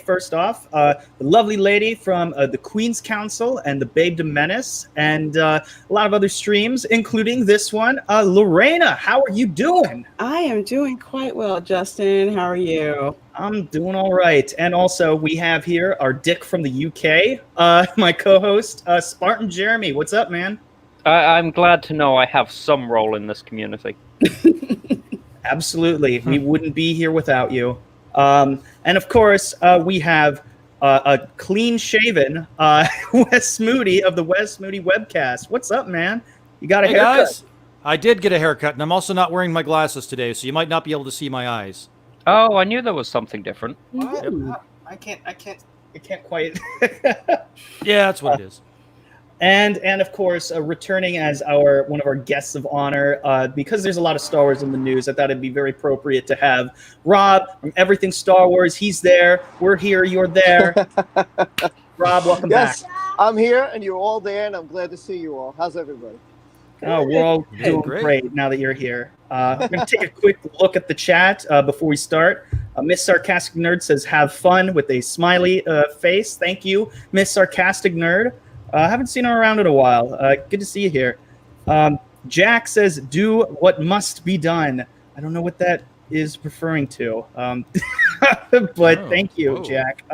First off, the lovely lady from the Queen's Council and the Babe de Menace, and a lot of other streams, including this one. Lorena, how are you doing? I am doing quite well, Justin. How are you? I'm doing all right. And also, we have here our Dick from the UK, my co-host, Spartan Jeremy. What's up, man? I'm glad to know I have some role in this community. Absolutely. We wouldn't be here without you. And of course, we have a clean-shaven Wes Moody of the Wes Moody webcast. What's up, man? You got a haircut? Guys, I did get a haircut, and I'm also not wearing my glasses today, so you might not be able to see my eyes. Oh, I knew there was something different. I can't quite. Yeah, that's what it is. And of course, returning as one of our guests of honor, because there's a lot of Star Wars in the news, I thought it'd be very appropriate to have Rob from Everything Star Wars. He's there. We're here. You're there. Rob, welcome back. Yes, I'm here, and you're all there, and I'm glad to see you all. How's everybody? Oh, we're all doing great now that you're here. I'm going to take a quick look at the chat before we start. Miss Sarcastic Nerd says, have fun with a smiley face. Thank you, Miss Sarcastic Nerd. I haven't seen her around in a while. Good to see you here. Jack says, do what must be done. I don't know what that is referring to. But thank you, Jack.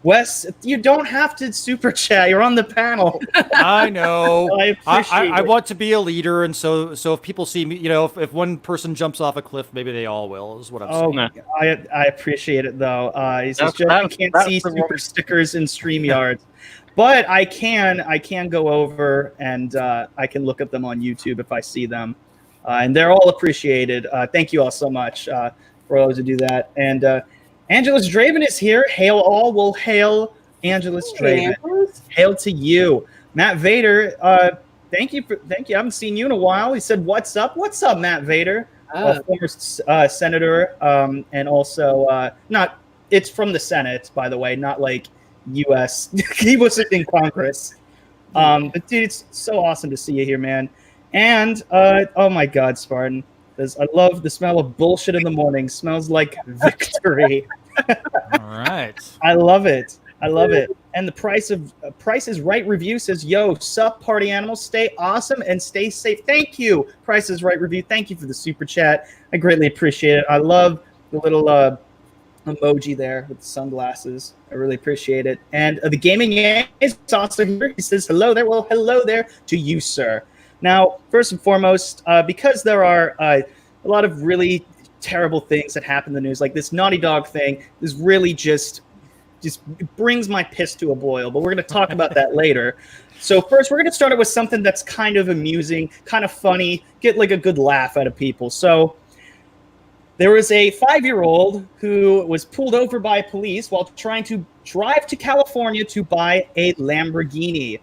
Wes, you don't have to super chat. You're on the panel. I know. I want to be a leader, and so if people see me, if one person jumps off a cliff, maybe they all will, is what I'm saying. I appreciate it, though. He says, I can't see super stickers in StreamYard. But I can go over and I can look at them on YouTube if I see them. And they're all appreciated. Thank you all so much for those who do that. And Angelus Draven is here. Hail all. Well, hail Angelus Draven. Hail to you. Matt Vader, thank you. I haven't seen you in a while. He said, what's up? What's up, Matt Vader? Former senator. And also, it's from the Senate, by the way, not like U.S. He wasn't in Congress. But dude, it's so awesome to see you here, man. And oh my God, Spartan, I love the smell of bullshit in the morning. Smells like victory. All right. I love it. And the Price is Right review says, yo, sup, party animals, stay awesome and stay safe. Thank you, Price is Right review. Thank you for the super chat. I greatly appreciate it. I love the little emoji there with the sunglasses. I really appreciate it. And the Gaming Yang is also here. He says, hello there. Well, hello there to you, sir. Now, first and foremost, because there are a lot of really terrible things that happen in the news, like this Naughty Dog thing, is really just brings my piss to a boil. But we're going to talk about that later. So first, we're going to start it with something that's kind of amusing, kind of funny, get like a good laugh out of people. So there was a 5-year-old who was pulled over by police while trying to drive to California to buy a Lamborghini.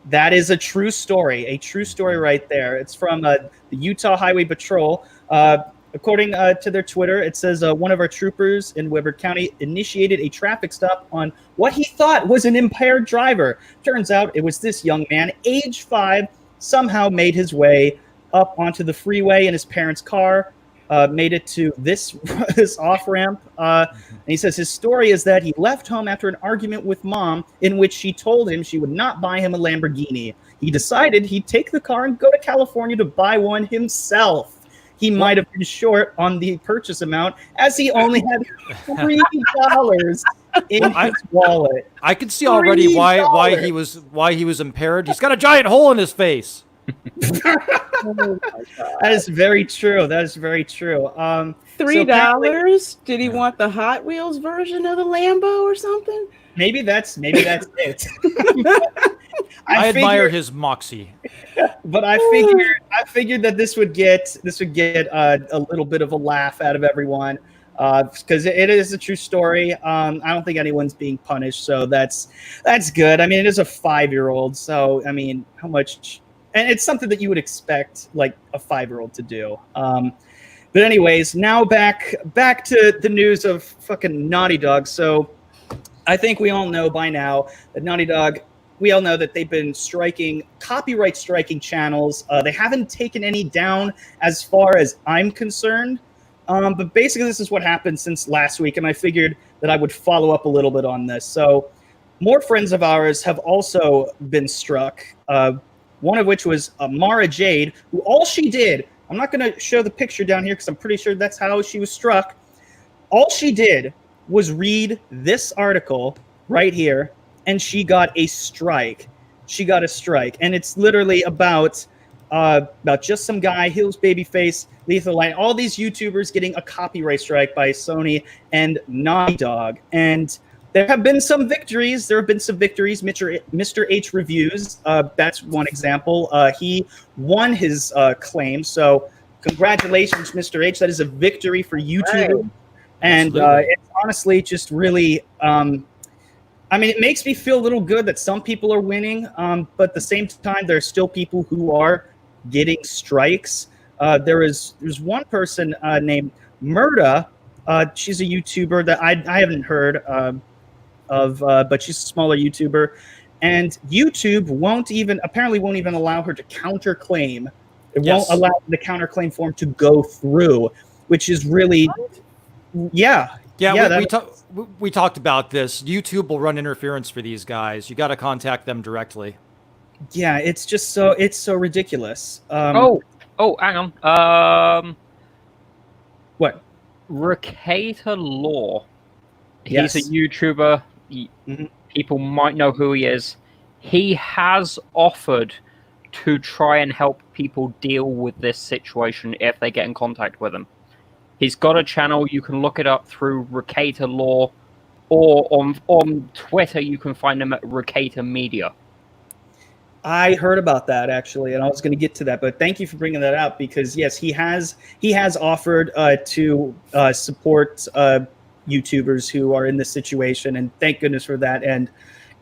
That is a true story right there. It's from the Utah Highway Patrol. According to their Twitter, it says one of our troopers in Weber County initiated a traffic stop on what he thought was an impaired driver. Turns out it was this young man, age 5, somehow made his way up onto the freeway in his parents' car. Made it to this off-ramp. And he says his story is that he left home after an argument with mom in which she told him she would not buy him a Lamborghini. He decided he'd take the car and go to California to buy one himself. He might have been short on the purchase amount as he only had $3 in his wallet. I can see already why he was impaired. He's got a giant hole in his face. That is very true. $3? Did he want the Hot Wheels version of the Lambo or something? Maybe that's it. I admire his moxie. But I figured that this would get a little bit of a laugh out of everyone because it is a true story. I don't think anyone's being punished, so that's good. I mean, it is a 5-year-old, so I mean, how much? And it's something that you would expect like a 5-year-old to do. But anyways, now back to the news of fucking Naughty Dog. So I think we all know by now that Naughty Dog, we all know that they've been copyright striking channels. They haven't taken any down as far as I'm concerned. But basically, this is what happened since last week, and I figured that I would follow up a little bit on this. So, more friends of ours have also been struck. One of which was Mara Jade, who all she did. I'm not going to show the picture down here because I'm pretty sure that's how she was struck. All she did was read this article right here, and she got a strike. She got a strike, and it's literally about just some guy, Hills Babyface, Lethal Light, all these YouTubers getting a copyright strike by Sony and Naughty Dog. And there have been some victories. Mr. H Reviews, that's one example. He won his claim, so congratulations, Mr. H. That is a victory for YouTube. Right. And it's honestly just really, it makes me feel a little good that some people are winning, but at the same time, there's still people who are getting strikes. There's one person named Murda. She's a YouTuber that I haven't heard of, but she's a smaller YouTuber. And YouTube won't even allow her to counterclaim. It won't allow the counterclaim form to go through, which is really... We talked about this. YouTube will run interference for these guys. You got to contact them directly. Yeah, it's just so ridiculous. Hang on. What? Recator Law. Yes. He's a YouTuber. People might know who he is. He has offered to try and help people deal with this situation if they get in contact with him. He's got a channel. You can look it up through Recator Law, or on Twitter you can find him at Recator Media. I heard about that actually, and I was going to get to that, but thank you for bringing that up because yes, he has offered to support YouTubers who are in this situation, and thank goodness for that. And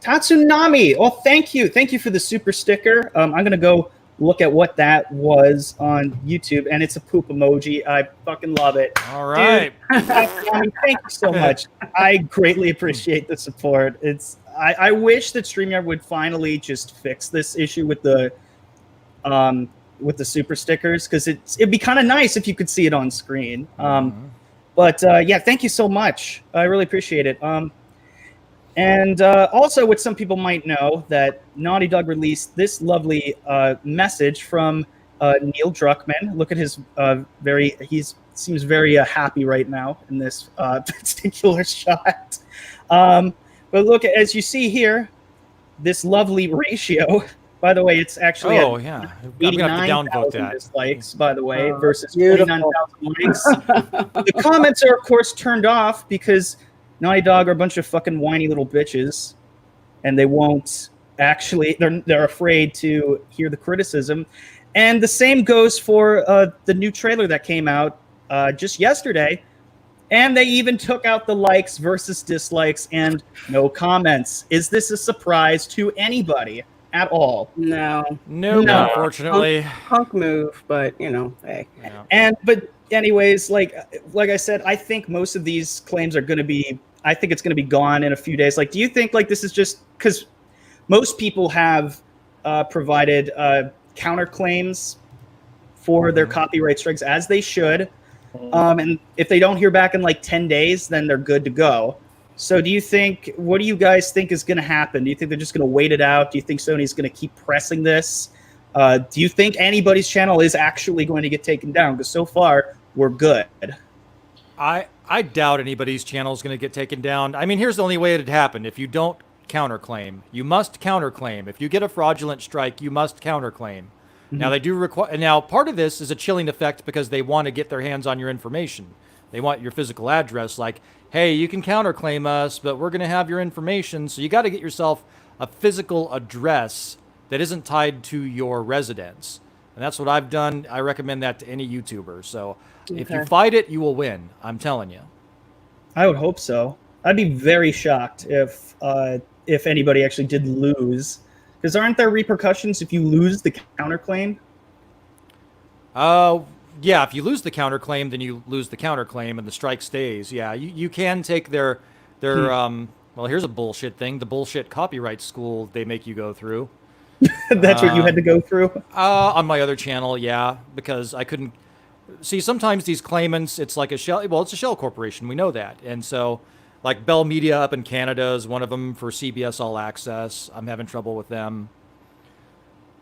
Tatsunami, thank you for the super sticker. I'm going to go look at what that was on YouTube, and it's a poop emoji. I fucking love it. All right. Dude, thank you so much. I greatly appreciate the support. I wish that StreamYard would finally just fix this issue with the super stickers, because it'd be kind of nice if you could see it on screen. But thank you so much. I really appreciate it. And also, what some people might know, that Naughty Dog released this lovely message from Neil Druckmann. Look at his he seems very happy right now in this particular shot. But look, as you see here, this lovely ratio. By the way, it's actually 89,000 dislikes, by the way, versus 49,000 likes. The comments are, of course, turned off because Naughty Dog are a bunch of fucking whiny little bitches, and they won't actually, they're afraid to hear the criticism. And the same goes for the new trailer that came out just yesterday, and they even took out the likes versus dislikes and no comments. Is this a surprise to anybody at all? No, unfortunately. Punk move, but hey. Yeah. But anyways, like I said, I think most of these claims are going to be, I think it's going to be gone in a few days. Like, do you think this is just because most people have provided counterclaims for their copyright strikes, as they should, and if they don't hear back in 10 days, then they're good to go. So what do you guys think is going to happen? Do you think they're just going to wait it out? Do you think Sony's going to keep pressing this? Do you think anybody's channel is actually going to get taken down? Because so far, we're good. I doubt anybody's channel is going to get taken down. I mean, here's the only way it'd happen. If you don't counterclaim, you must counterclaim. If you get a fraudulent strike, you must counterclaim. Now, they do require. Now, part of this is a chilling effect because they want to get their hands on your information. They want your physical address, like, hey, you can counterclaim us, but we're going to have your information. So you got to get yourself a physical address that isn't tied to your residence. And that's what I've done. I recommend that to any YouTuber. So if you fight it, you will win. I'm telling you. I would hope so. I'd be very shocked if anybody actually did lose. Because aren't there repercussions if you lose the counterclaim? Yeah, if you lose the counterclaim, then you lose the counterclaim and the strike stays. Yeah, you can take their well, here's a bullshit thing. The bullshit copyright school they make you go through. That's what you had to go through? On my other channel, yeah, because I couldn't see, sometimes these claimants, it's like a shell. Well, it's a shell corporation. We know that. And so, like Bell Media up in Canada is one of them for CBS All Access. I'm having trouble with them.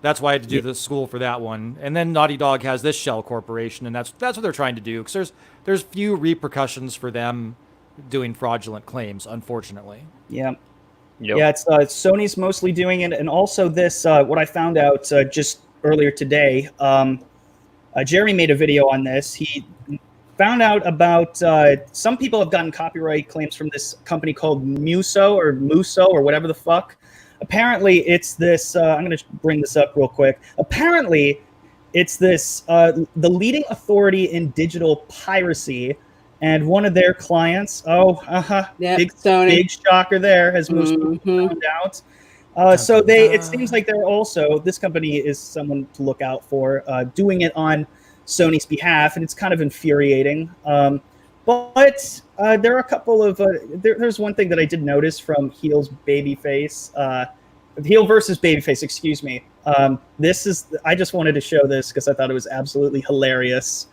That's why I had to do the school for that one. And then Naughty Dog has this shell corporation, and that's what they're trying to do. Because there's few repercussions for them doing fraudulent claims, unfortunately. Yeah. Yep. Yeah, it's Sony's mostly doing it, and also this. What I found out just earlier today. Jeremy made a video on this. He found out about some people have gotten copyright claims from this company called Muso or whatever the fuck. Apparently, it's this. I'm going to bring this up real quick. Apparently, it's this the leading authority in digital piracy, and one of their clients. Big Sony. Big shocker there, has most people found out. So it seems like they're also, this company is someone to look out for, doing it on Sony's behalf, and it's kind of infuriating. But there are a couple of there's one thing that I did notice from Heel's Babyface, Heel versus Babyface, excuse me. This is, I just wanted to show this because I thought it was absolutely hilarious.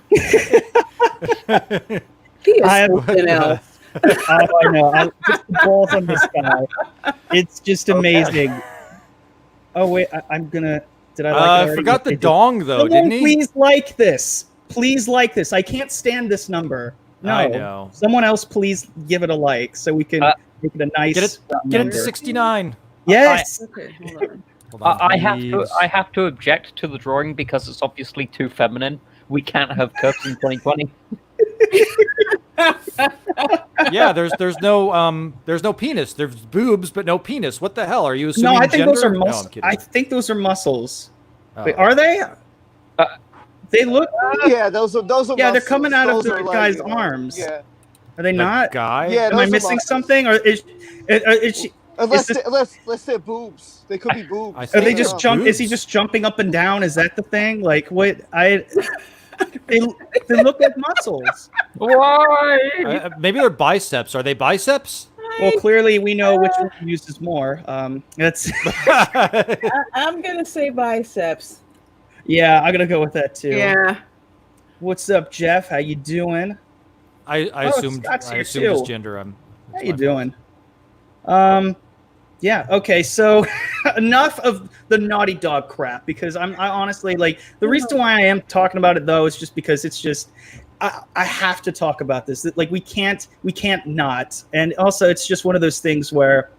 He is something else. Oh, I know. Just the balls on this guy. It's just amazing. Okay. Oh wait, I'm gonna. Did I like it already? I forgot the dong though, didn't he? Please like this. Please like this. I can't stand this number. No. I know. Someone else, please give it a like so we can make it a nice. Get it to 69. Yes. Okay, hold on. Hold on, I have to object to the drawing because it's obviously too feminine. We can't have curves in 2020. Yeah, there's no penis. There's boobs, but no penis. What the hell? Are you assuming No, I think gender? those are No, muscles. I'm kidding. I think those are muscles. Oh. Wait, are they? They look. Yeah, those are. Yeah, they're coming out of Those the are like, guy's arms. Yeah. Are they The not? guy? Yeah. Am I those are missing muscles. something, or is she? Unless this- unless they're boobs, they could be boobs. I Are think they they're just jump? Is he boobs. just jumping up and down? Is that the thing? Like what? They look like muscles. Why? Maybe they're biceps. Are they biceps? Well, clearly we know which one uses more. That's I'm gonna say biceps. yeah. I'm gonna go with that too. Yeah. What's up, Jeff? How you doing? I assumed Scott's here his too. gender. How you doing? Yeah. Okay. So enough of the Naughty Dog crap, because I honestly, like, the reason why I am talking about it though is just because it's just I have to talk about this. Like we can't not. And also it's just one of those things where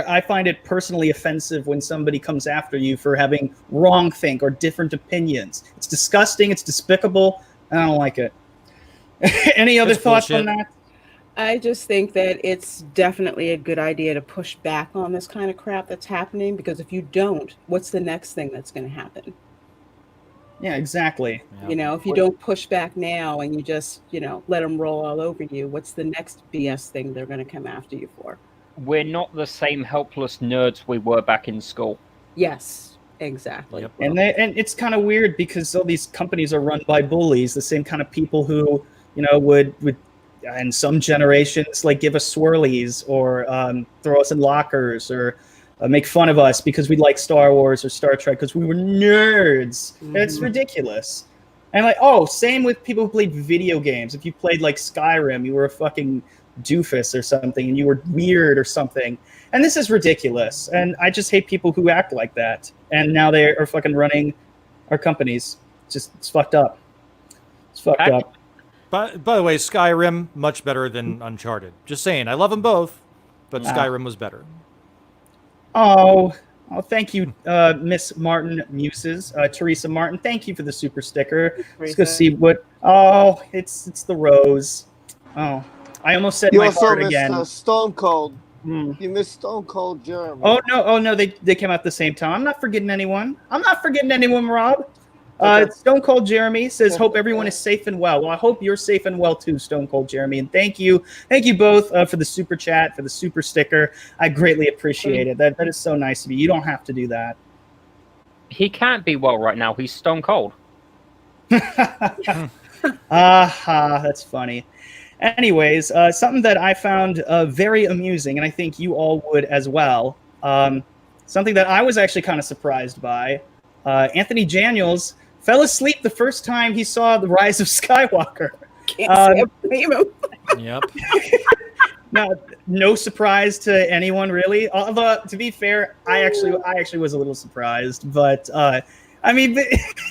I find it personally offensive when somebody comes after you for having wrong think or different opinions. It's disgusting. It's despicable. I don't like it. Any other It's thoughts bullshit. on that? I just think that it's definitely a good idea to push back on this kind of crap that's happening, because if you don't, what's the next thing that's going to happen? Yeah, exactly. Yeah. You know, if you don't push back now and you just, let them roll all over you, what's the next BS thing they're going to come after you for? We're not the same helpless nerds we were back in school. Yes, exactly. Yep. And it's kind of weird because all these companies are run by bullies, the same kind of people who, would in some generations, like, give us swirlies or throw us in lockers or make fun of us because we like Star Wars or Star Trek because we were nerds. Mm-hmm. It's ridiculous. And same with people who played video games. If you played like Skyrim, you were a fucking doofus or something and you were weird or something. And this is ridiculous. And I just hate people who act like that. And now they are fucking running our companies. It's fucked up. It's fucked up. By the way, Skyrim much better than Uncharted. Just saying, I love them both, but Skyrim was better. Oh, thank you, Miss Martin Muses, Teresa Martin. Thank you for the super sticker. Let's go see what. Oh, it's the rose. Oh, I almost said You my also heart missed again. Stone Cold. Mm. You missed Stone Cold Jeremy. Oh no, they came out at the same time. I'm not forgetting anyone, Rob. Okay. Stone Cold Jeremy says, hope everyone is safe and well. Well, I hope you're safe and well too, Stone Cold Jeremy. And thank you both for the super chat, for the super sticker. I greatly appreciate it. That is so nice of you. You don't have to do that. He can't be well right now. He's stone cold. That's funny. Anyways, something that I found very amusing, and I think you all would as well. something that I was actually kind of surprised by. Anthony Daniels fell asleep the first time he saw The Rise of Skywalker. Can't say I blame him. Yep. Now, no surprise to anyone really. Although, to be fair, I actually was a little surprised. But I mean,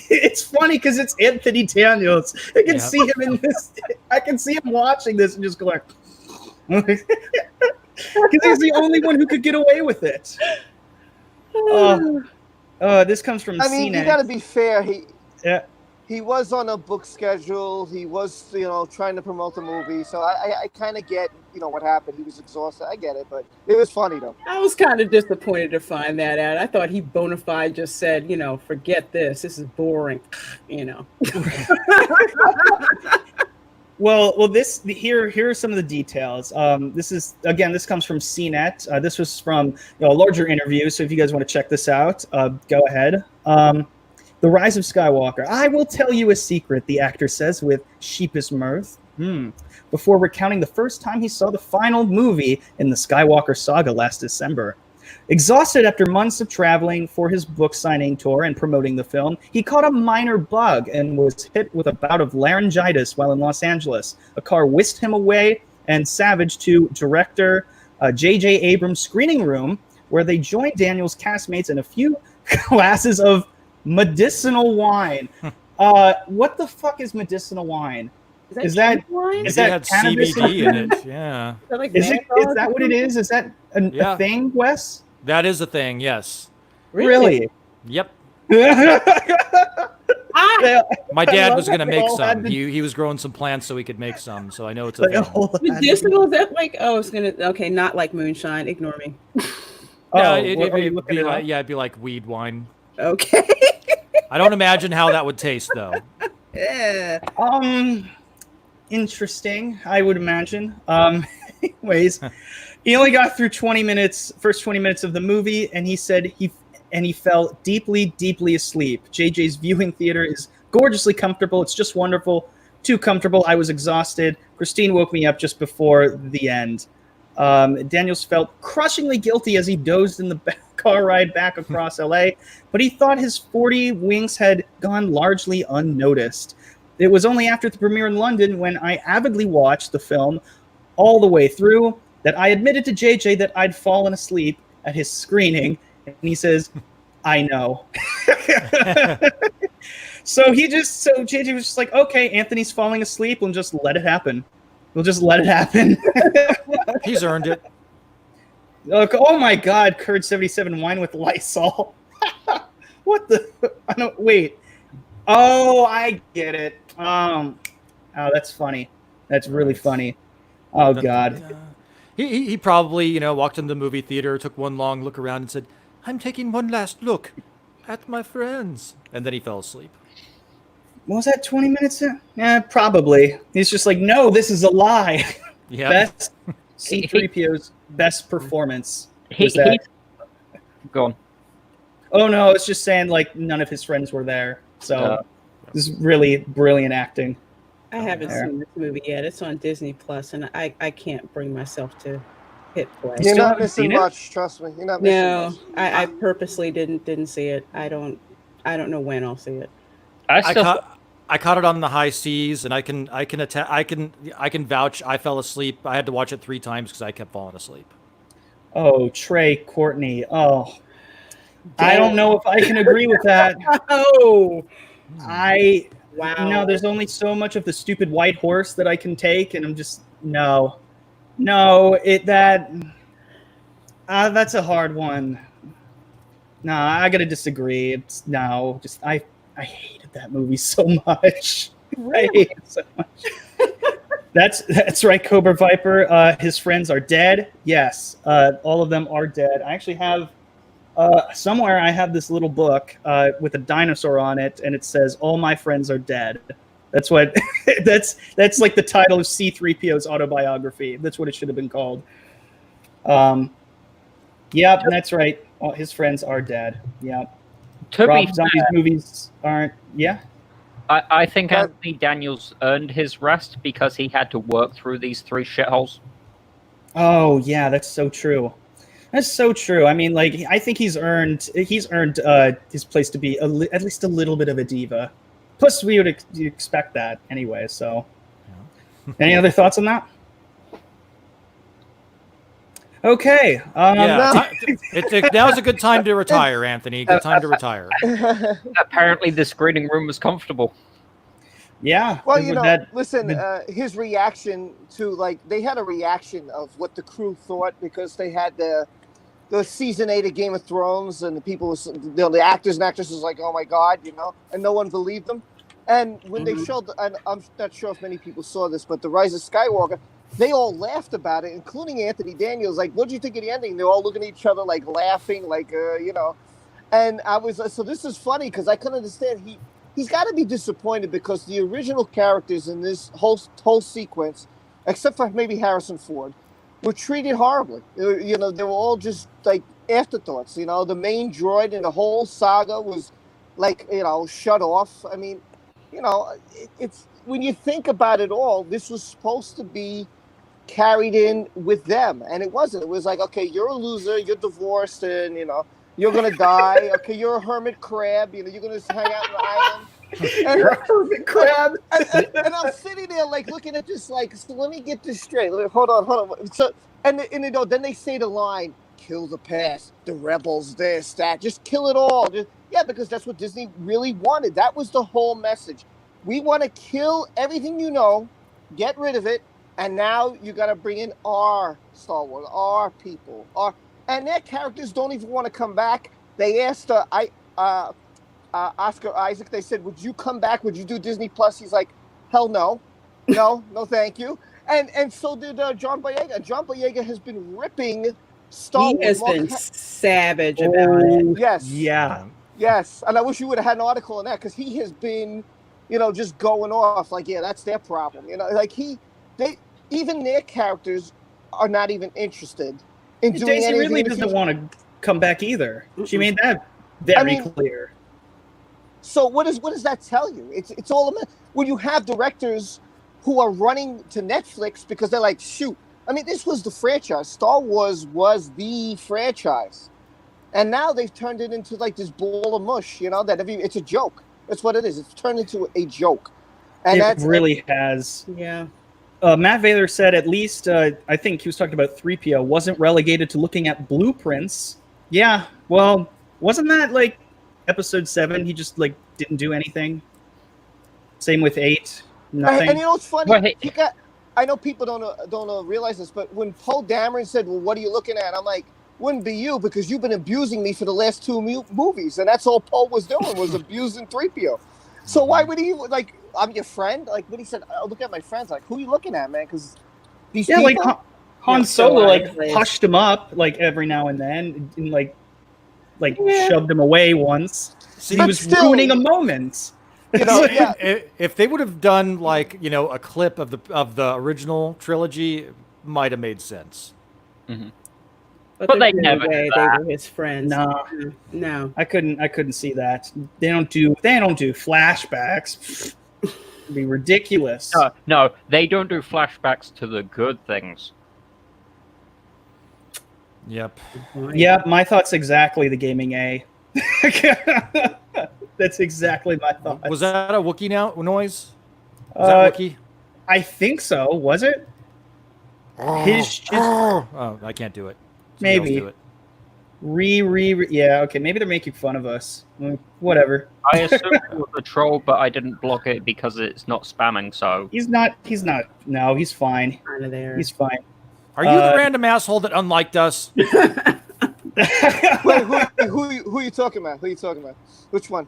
it's funny because it's Anthony Daniels. I can see him in this. I can see him watching this and just going, because he's the only one who could get away with it. This comes from. I mean, CNET. you got to be fair. He Yeah. was on a book schedule. He was, trying to promote the movie. So I kind of get, what happened. He was exhausted. I get it, but it was funny though. I was kind of disappointed to find that out. I thought he bona fide just said, forget this. This is boring. Well, here are some of the details. This comes from CNET. This was from a larger interview. So if you guys want to check this out, go ahead. The Rise of Skywalker. I will tell you a secret, the actor says with sheepish mirth. Before recounting the first time he saw the final movie in the Skywalker saga last December. Exhausted after months of traveling for his book signing tour and promoting the film, he caught a minor bug and was hit with a bout of laryngitis while in Los Angeles. A car whisked him away and Savage to director J.J. Abrams' screening room, where they joined Daniels' castmates in a few glasses of medicinal wine. What the fuck is medicinal wine? Is that cannabis CBD in it? Yeah. Is that what it is? Is that a thing, Wes? That is a thing. Yes. Really? Yep. Yeah. My dad was going to they make all had some. to- He was growing some plants so he could make some. So I know it's a thing. Medicinal, is that like, it's going to, okay, not like moonshine. Ignore me. Oh, it'd it'd be like, it'd be like weed wine. Okay. I don't imagine how that would taste though. Yeah. Interesting, I would imagine. Anyways, he only got through first 20 minutes of the movie, and he said he fell deeply, deeply asleep. JJ's viewing theater is gorgeously comfortable. It's just wonderful. Too comfortable. I was exhausted. Christine woke me up just before the end. Daniels felt crushingly guilty as he dozed in the car ride back across LA, but he thought his 40 winks had gone largely unnoticed. It was only after the premiere in London, when I avidly watched the film all the way through, that I admitted to JJ that I'd fallen asleep at his screening, and he says, I know. So JJ was just like, okay, Anthony's falling asleep, we'll just let it happen. We'll just let it happen. He's earned it. Look, oh my God, Curd 77 wine with Lysol. What the? I don't wait. Oh, I get it. Oh, that's funny. That's really funny. Oh God. He probably walked into the movie theater, took one long look around, and said, "I'm taking one last look at my friends," and then he fell asleep. What was that, 20 minutes in? Yeah, probably. He's just like, no, this is a lie. Yeah. Best C-3PO's best performance was that. Go on. Oh no, it's just saying like none of his friends were there. So this is really brilliant acting. I haven't seen this movie yet. It's on Disney Plus, and I can't bring myself to hit play. You're not haven't missing seen it? much. Trust me. You're not missing No, much. I purposely didn't see it. I don't know when I'll see it. I caught it on the high seas, and I can vouch. I fell asleep. I had to watch it 3 times because I kept falling asleep. Oh, Trey Courtney. Oh, I don't know if I can agree with that. Oh, Wow. No, there's only so much of the stupid white horse that I can take, and I'm just that's a hard one. No, I gotta disagree. I hated that movie so much. Really? I hate it so much. That's right, Cobra Viper. His friends are dead. Yes, all of them are dead. I actually have somewhere I have this little book with a dinosaur on it, and it says "All my friends are dead." That's what that's like the title of C-3PO's autobiography. That's what it should have been called. Yep, that's right. All his friends are dead. Yep. To Zombie's movies aren't. Yeah. I think Anthony Daniels earned his rest because he had to work through these 3 shitholes. Oh yeah, that's so true. That's so true. I mean, like, I think he's earned his place to be at least a little bit of a diva. Plus, we would expect that anyway. So, any other thoughts on that? Okay. Now's a good time to retire, Anthony. Good time to retire. Apparently, the screening room was comfortable. Yeah. Well, listen, his reaction to, like, they had a reaction of what the crew thought because they had the season 8 of Game of Thrones, and the people, the actors and actresses, like, oh my God, and no one believed them. And when they showed, and I'm not sure if many people saw this, but the Rise of Skywalker, they all laughed about it, including Anthony Daniels. Like, what did you think of the ending? They're all looking at each other, like, laughing, like, And I was, so this is funny because I couldn't understand. He's got to be disappointed because the original characters in this whole sequence, except for maybe Harrison Ford, were treated horribly. They were all just, like, afterthoughts. The main droid in the whole saga was, like, shut off. I mean, it's when you think about it all, this was supposed to be carried in with them, and it wasn't. It was like, okay, you're a loser, you're divorced, and you're gonna die. Okay, you're a hermit crab. You're gonna hang out in the island. And, You're a hermit crab. And I'm sitting there like looking at this, like, so let me get this straight. Hold on. So and then they say the line, "Kill the past, the rebels, this, that, just kill it all." Because that's what Disney really wanted. That was the whole message. We want to kill everything get rid of it. And now you got to bring in our Star Wars, our people, and their characters don't even want to come back. They asked Oscar Isaac. They said, "Would you come back? Would you do Disney Plus?" He's like, "Hell no, no, thank you." And so did John Boyega. John Boyega has been ripping Star Wars. He has been savage about it. Yes. Yeah. Yes, and I wish you would have had an article on that because he has been, just going off like, yeah, that's their problem. Even their characters are not even interested in doing Daisy anything. Ridley doesn't want to come back either. She made that very clear. So what does that tell you? It's all when you have directors who are running to Netflix because they're like, shoot. I mean, this was the franchise. Star Wars was the franchise, and now they've turned it into like this ball of mush. It's a joke. That's what it is. It's turned into a joke, and it really has. Yeah. Matt Vaylor said at least, I think he was talking about 3PO, wasn't relegated to looking at blueprints. Yeah, well, wasn't that like episode 7? He just like didn't do anything. Same with 8, nothing. And it's funny. I know people don't realize this, but when Poe Dameron said, "Well, what are you looking at?" I'm like, "Wouldn't be you because you've been abusing me for the last 2 movies," and that's all Poe was doing was abusing 3PO. So why would he like? I'm your friend. Like when he said, "Oh, look at my friends," like who are you looking at, man? Because these people. Like Han Solo hushed him up like every now and then, and like shoved him away once. See, he was ruining a moment. If they would have done like a clip of the original trilogy, it might have made sense. Mm-hmm. But they never. They were his friends. No, I couldn't see that. They don't do flashbacks. It'd be ridiculous. No, they don't do flashbacks to the good things. Yep. Yep, my thoughts exactly the gaming A. That's exactly my thought. Was that a Wookiee noise? Was that Wookiee? I think so. Was it? Oh, I can't do it. Maybe. Do it. Yeah, okay. Maybe they're making fun of us. Whatever. I assumed it was a troll, but I didn't block it because it's not spamming, so... He's not. No, he's fine. Out of there. He's fine. Are you the random asshole that unliked us? Wait, who are you talking about? Which one?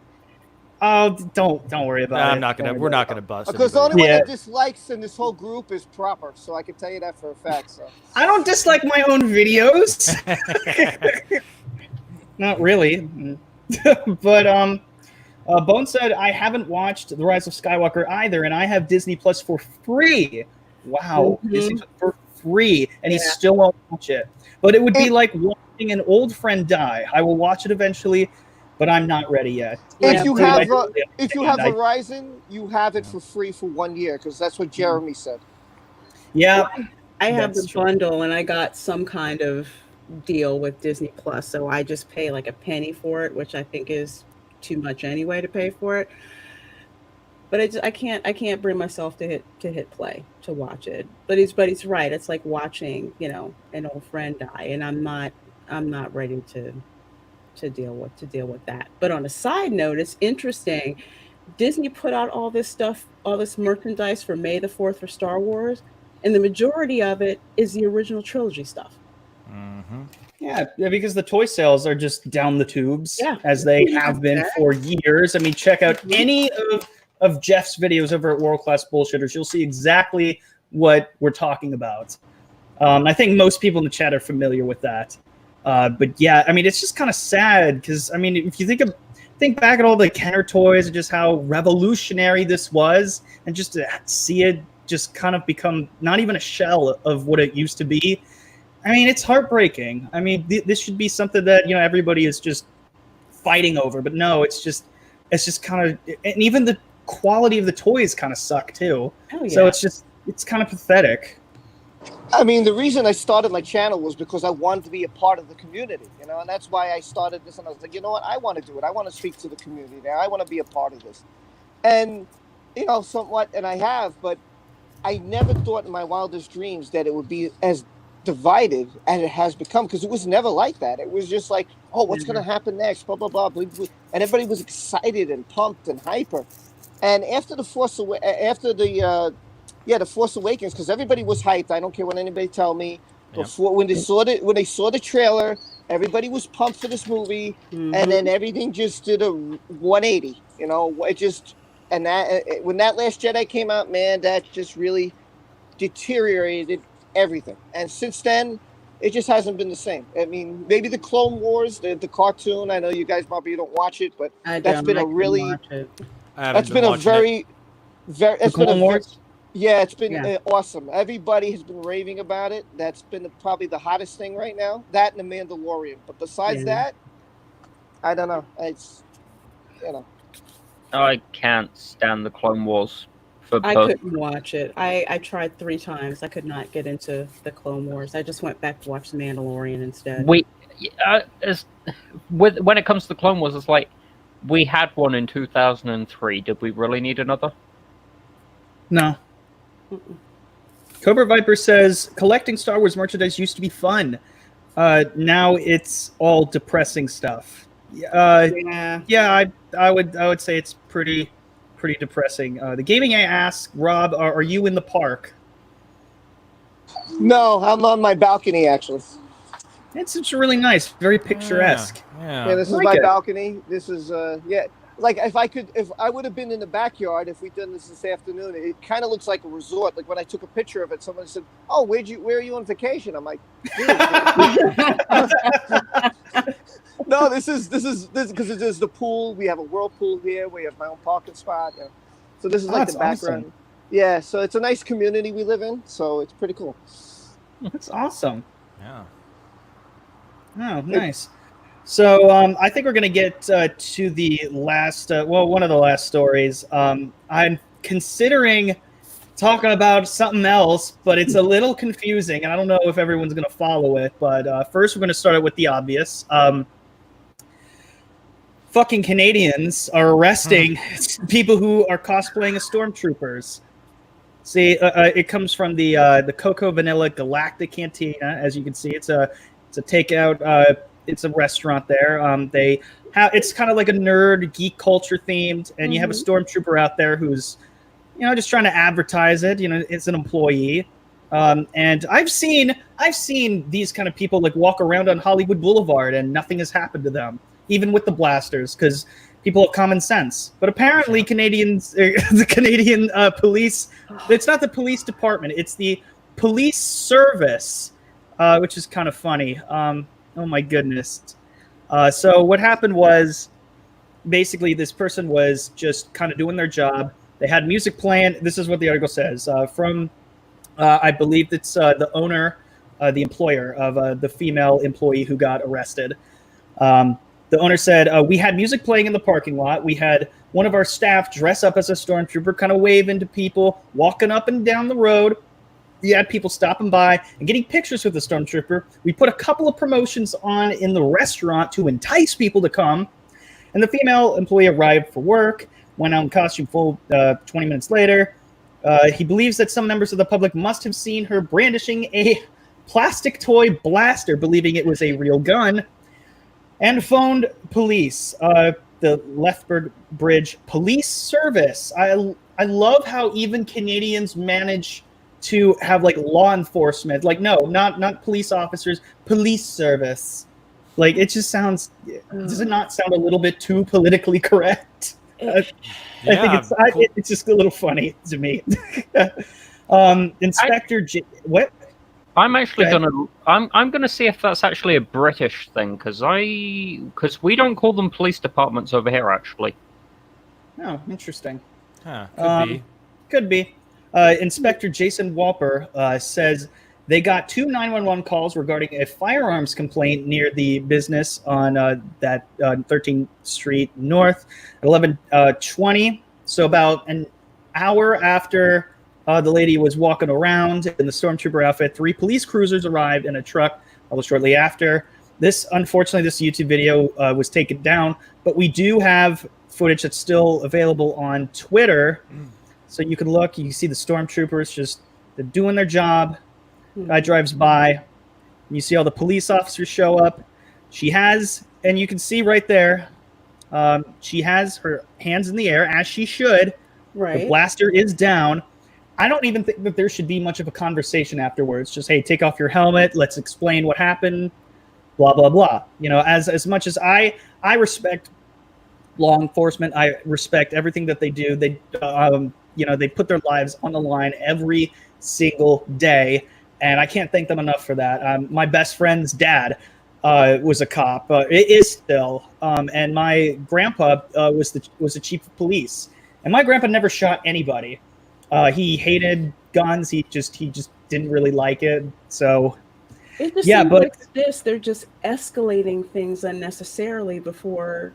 Oh, don't worry about it. We're not gonna bust. Because the only one that dislikes in this whole group is Proper, so I can tell you that for a fact. So I don't dislike my own videos. Not really, but Bone said I haven't watched The Rise of Skywalker either, and I have Disney Plus for free. Wow, Disney Plus for free, and he still won't watch it. But it would be like watching an old friend die. I will watch it eventually, but I'm not ready yet. If you have Verizon, you have it for free for 1 year because that's what Jeremy said. Yeah, I have the bundle, and I got some kind of deal with Disney Plus, so I just pay like a penny for it, which I think is too much anyway to pay for it. But I can't bring myself to hit play to watch it. But he's right. It's like watching, an old friend die, and I'm not ready to deal with that. But on a side note, it's interesting. Disney put out all this stuff, all this merchandise for May the 4th for Star Wars, and the majority of it is the original trilogy stuff. Mm-hmm. Yeah, because the toy sales are just down the tubes, as they have been for years. I mean, check out any of Jeff's videos over at World Class Bullshitters. You'll see exactly what we're talking about. I think most people in the chat are familiar with that. But yeah, I mean, it's just kind of sad because, I mean, if you think back at all the Kenner toys and just how revolutionary this was, and just to see it just kind of become not even a shell of what it used to be. I mean, it's heartbreaking. I mean, this should be something that, everybody is just fighting over, but no, it's just kind of, and even the quality of the toys kind of suck too. Oh, yeah. So it's kind of pathetic. I mean, the reason I started my channel was because I wanted to be a part of the community, and that's why I started this. And I was like, you know what? I want to do it. I want to speak to the community now. I want to be a part of this. And, somewhat, and I have, but I never thought in my wildest dreams that it would be as divided as it has become, because it was never like that. It was just like, oh, what's going to happen next? Blah, blah, blah, blah, blah. And everybody was excited and pumped and hyper. And after the Force Awakens, because everybody was hyped. I don't care what anybody tell me. Before when they saw the trailer, everybody was pumped for this movie, and then everything just did a 180. It just, and that when that Last Jedi came out, man, that just really deteriorated everything. And since then, it just hasn't been the same. I mean, maybe the Clone Wars, the cartoon. I know you guys probably don't watch it, but that's been a really, that's been a very, very. It's been a very. Yeah, it's been awesome. Everybody has been raving about it. That's been probably the hottest thing right now. That and The Mandalorian. But besides that, I don't know. It's, I can't stand the Clone Wars. I couldn't watch it. I tried 3 times. I could not get into the Clone Wars. I just went back to watch The Mandalorian instead. When it comes to the Clone Wars, it's like, we had one in 2003. Did we really need another? No. Cobra Viper says collecting Star Wars merchandise used to be fun. Now it's all depressing stuff. I would say it's pretty depressing. The Gaming A asks, Rob, are you in the park? No, I'm on my balcony actually. It's really nice, very picturesque. Yeah, this is my balcony. This is like if I would have been in the backyard, if we'd done this afternoon, it kind of looks like a resort. Like when I took a picture of it, someone said, "Oh, where are you on vacation?" I'm like, no, this is because there's the pool. We have a whirlpool here. We have my own parking spot. So this is like the background. Awesome. Yeah, so it's a nice community we live in. So it's pretty cool. That's awesome. Yeah. Oh, nice. So I think we're going to get to the last, one of the last stories. I'm considering talking about something else, but it's a little confusing, and I don't know if everyone's going to follow it. But first, we're going to start out with the obvious. Fucking Canadians are arresting people who are cosplaying as stormtroopers. See, it comes from the Cocoa Vanilla Galactic Cantina. As you can see, it's a takeout. It's a restaurant there. It's kind of like a nerd geek culture themed, and you have a stormtrooper out there who's, just trying to advertise it. It's an employee, and I've seen these kind of people like walk around on Hollywood Boulevard, and nothing has happened to them, even with the blasters, because people have common sense. But apparently, the Canadian police. It's not the police department. It's the police service, which is kind of funny. Oh my goodness. So what happened was basically this person was just kind of doing their job. They had music playing. This is what the article says from, I believe it's the owner, the employer of the female employee who got arrested. The owner said, we had music playing in the parking lot. We had one of our staff dress up as a stormtrooper, kind of waving to people, walking up and down the road. you had people stopping by and getting pictures with the stormtrooper. We put a couple of promotions on in the restaurant to entice people to come. And the female employee arrived for work, went out in costume full 20 minutes later. He believes that some members of the public must have seen her brandishing a plastic toy blaster, believing it was a real gun, and phoned police. The Lethbridge Bridge Police Service. I love how even Canadians manage to have like law enforcement. Like, no, not police officers, police service. Like, it just sounds. Does it not sound a little bit too politically correct? I think it's just a little funny to me. Inspector what? I'm actually I'm gonna see if that's actually a British thing, because we don't call them police departments over here, actually. Oh, interesting. Huh, could be. Inspector Jason Walper says they got 2 911 calls regarding a firearms complaint near the business on that 13th Street North at 11:20. So about an hour after the lady was walking around in the stormtrooper outfit, 3 police cruisers arrived in a truck almost shortly after. Unfortunately, this YouTube video was taken down, but we do have footage that's still available on Twitter. So you can look, you can see the stormtroopers they're doing their job. Guy drives by, and you see all the police officers show up. She has, and you can see right there, she has her hands in the air, as she should. Right. The blaster is down. I don't even think that there should be much of a conversation afterwards. Just, hey, take off your helmet. Let's explain what happened. Blah, blah, blah. You know, as much as I respect law enforcement, I respect everything that they do. They, they put their lives on the line every single day. And I can't thank them enough for that. My best friend's dad was a cop. It is still. And my grandpa was the chief of police. And my grandpa never shot anybody. He hated guns. He just didn't really like it. So, it just seems like they're just escalating things unnecessarily before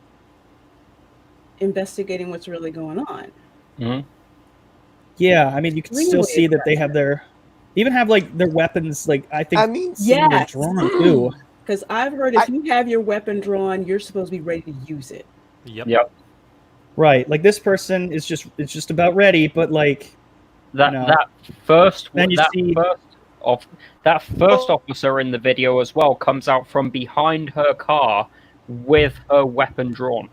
investigating what's really going on. Mm-hmm. Yeah, I mean, you can still see that they have their weapons. Like, I think, yes, drawn too. Because I've heard if you have your weapon drawn, you're supposed to be ready to use it. Yep. Right, like this person is just about ready, but like that first officer in the video as well comes out from behind her car with her weapon drawn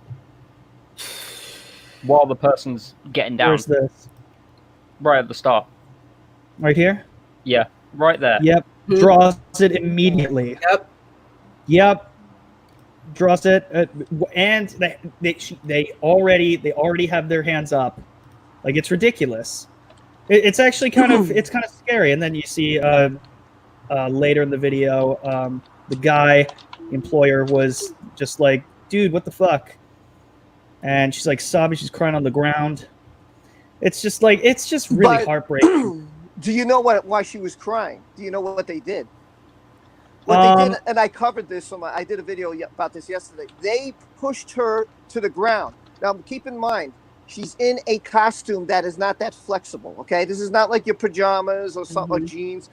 while the person's getting down. Where's this? Right at the start. Right here? Yeah, right there. Yep. Draws it immediately. Yep. Draws it, and they already have their hands up. Like, it's ridiculous. It's actually kind of scary. And then you see later in the video, the employer was just like, "Dude, what the fuck?" And she's like sobbing. She's crying on the ground. It's just really heartbreaking. Do you know why she was crying? Do you know what they did? What they did, and I covered this. I did a video about this yesterday. They pushed her to the ground. Now, keep in mind, she's in a costume that is not that flexible. Okay, this is not like your pajamas or something like jeans.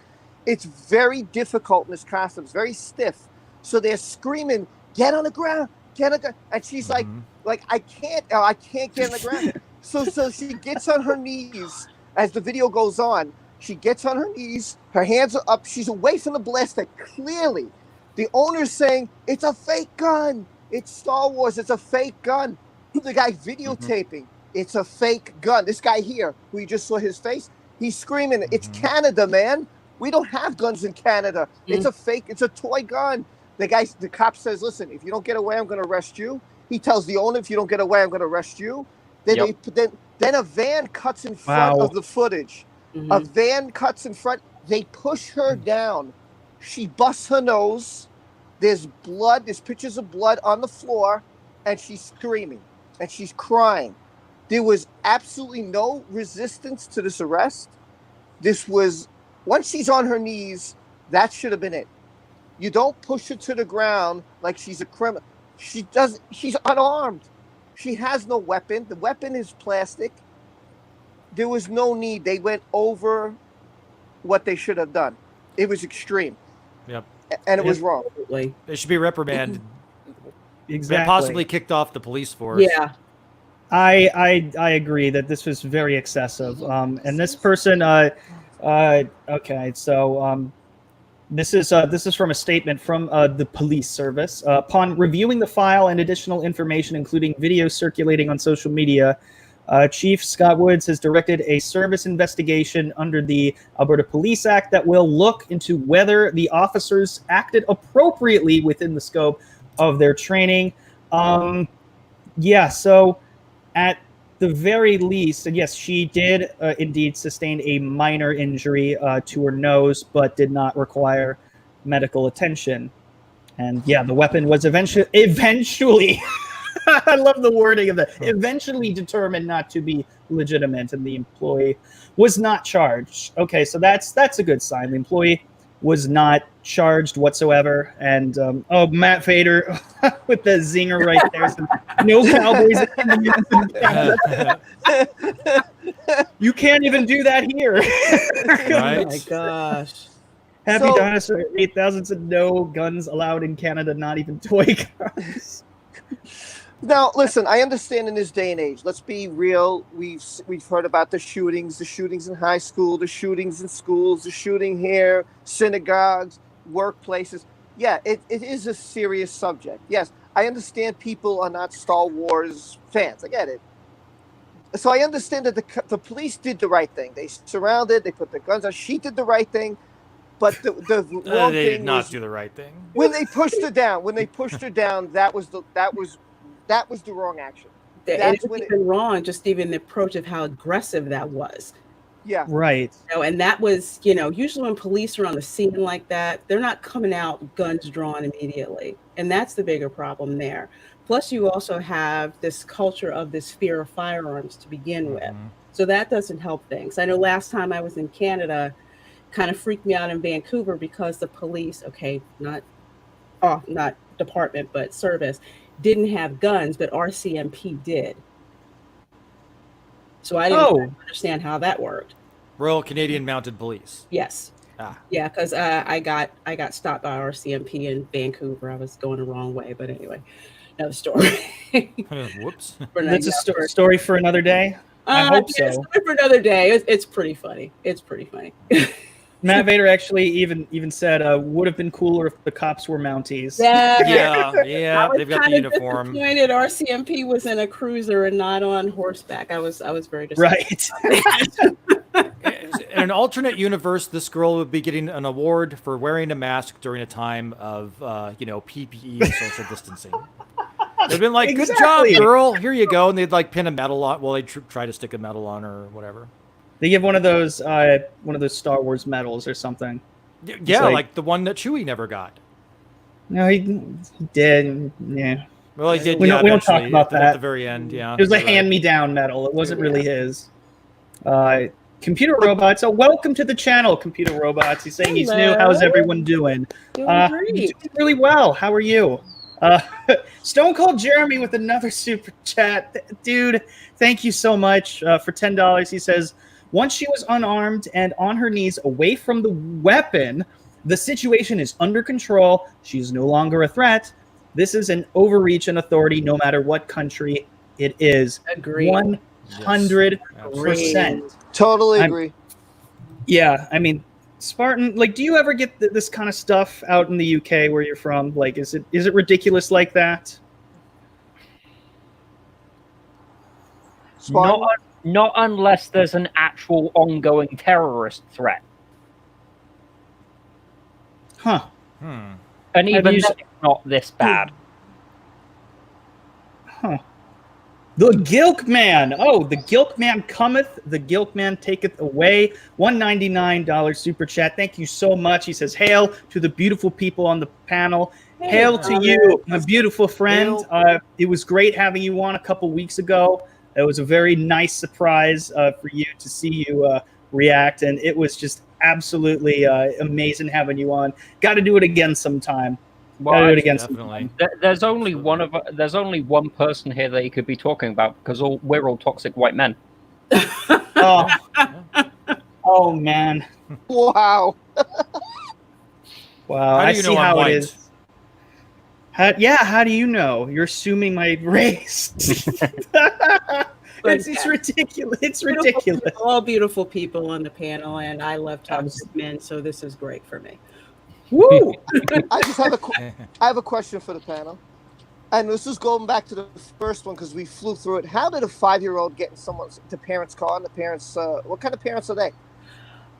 It's very difficult in this costume. It's very stiff. So they're screaming, "Get on the ground! Get on the ground!" And she's like, I can't get on the ground. So she gets on her knees as the video goes on. She gets on her knees, her hands are up, she's away from the blaster. Clearly, the owner's saying, "It's a fake gun. It's Star Wars, it's a fake gun." The guy videotaping, "It's a fake gun." This guy here, who you just saw his face, he's screaming, "It's Canada, man. We don't have guns in Canada. It's a fake, it's a toy gun." The cop says, "Listen, if you don't get away, I'm going to arrest you." He tells the owner, "If you don't get away, I'm going to arrest you." Then then a van cuts in front of the footage. A van cuts in front. They push her down. She busts her nose. There's blood. There's pictures of blood on the floor. And she's screaming. And she's crying. There was absolutely no resistance to this arrest. This was, once she's on her knees, that should have been it. You don't push her to the ground like she's a criminal. She's unarmed. She has no weapon. The weapon is plastic. There was no need. They went over what they should have done. It was extreme. Yep. And it was wrong. Absolutely. They should be reprimanded. Exactly. Possibly kicked off the police force. Yeah. I agree that this was very excessive. And this person, okay, so this is from a statement from the police service. Upon reviewing the file and additional information, including video circulating on social media, Chief Scott Woods has directed a service investigation under the Alberta Police Act that will look into whether the officers acted appropriately within the scope of their training. Yeah, so at the very least, and yes, she did indeed sustain a minor injury to her nose, but did not require medical attention. And yeah, the weapon was eventually I love the wording of that. Eventually determined not to be legitimate, and the employee was not charged. Okay, so that's a good sign. The employee was not charged whatsoever. And Matt Vader with the zinger right there. So no Cowboys in Canada. You can't even do that here. Right? Oh my gosh. Happy So- Dinosaur 8000 said no guns allowed in Canada, not even toy cars. Now, listen, I understand in this day and age, let's be real. We've heard about the shootings in high school, the shootings in schools, the shooting here, synagogues, workplaces. Yeah, it is a serious subject. Yes, I understand people are not Star Wars fans. I get it. So I understand that the police did the right thing. They surrounded, they put the guns on. She did the right thing. But the wrong They thing did not was do the right thing. when they pushed her down. That was the wrong action. And That's it when was even wrong, just even the approach of how aggressive that was. Yeah. Right. And that was, usually when police are on the scene like that, they're not coming out guns drawn immediately. And that's the bigger problem there. Plus, you also have this culture of this fear of firearms to begin with. So that doesn't help things. I know last time I was in Canada, kind of freaked me out in Vancouver because the police, not department, but service, didn't have guns, but RCMP did. So I didn't understand how that worked. Royal Canadian Mounted Police. Yes. Ah. Yeah, because I got stopped by RCMP in Vancouver. I was going the wrong way, but anyway, another story. Whoops. That's a story for another day. I hope so. Story for another day. It's pretty funny. It's pretty funny. Matt Vader actually even said would have been cooler if the cops were Mounties. Yeah, they've got the uniform. Disappointed RCMP was in a cruiser and not on horseback. I was very disappointed. Right. In an alternate universe, this girl would be getting an award for wearing a mask during a time of PPE and social distancing. They'd been like, "Good job, girl. Here you go," and they'd like pin a medal on. Well, they try to stick a medal on her or whatever. They give one of those Star Wars medals or something. Yeah, like the one that Chewie never got. No, he did. Yeah. Well, he did. We don't talk eventually, about that at the very end. Yeah, It was a hand-me-down medal. It wasn't really his. Computer Robots. So welcome to the channel, Computer Robots. He's saying he's new. How's everyone doing? Doing really well. How are you? Stone Cold Jeremy with another super chat. Dude, thank you so much for $10. He says, once she was unarmed and on her knees away from the weapon, the situation is under control. She's no longer a threat. This is an overreach in authority, no matter what country it is. Agree. 100%. Totally agree. Yeah, I mean, Spartan, like, do you ever get this kind of stuff out in the UK where you're from? Like, is it ridiculous like that? Spartan? Not unless there's an actual ongoing terrorist threat. Huh. And even then, it's not this bad. Huh. The Gilk Man. Oh, the Gilk Man cometh. The Gilk Man taketh away. $199 super chat. Thank you so much. He says, hail to the beautiful people on the panel. Hail to you, my beautiful friend. It was great having you on a couple weeks ago. It was a very nice surprise for you to see you react, and it was just absolutely amazing having you on. Got to do it again sometime. Well, Got to do it again definitely. sometime. There's only one person here that you could be talking about because we're all toxic white men. Oh, Oh man. Wow. Wow. How do I you see know I'm how white? it is. How do you know? You're assuming my race. It's ridiculous. It's ridiculous. All beautiful people on the panel, and I love toxic men, so this is great for me. Woo! I just have I have a question for the panel. And this is going back to the first one because we flew through it. How did a 5-year-old get in the parents' car? And the parents, what kind of parents are they?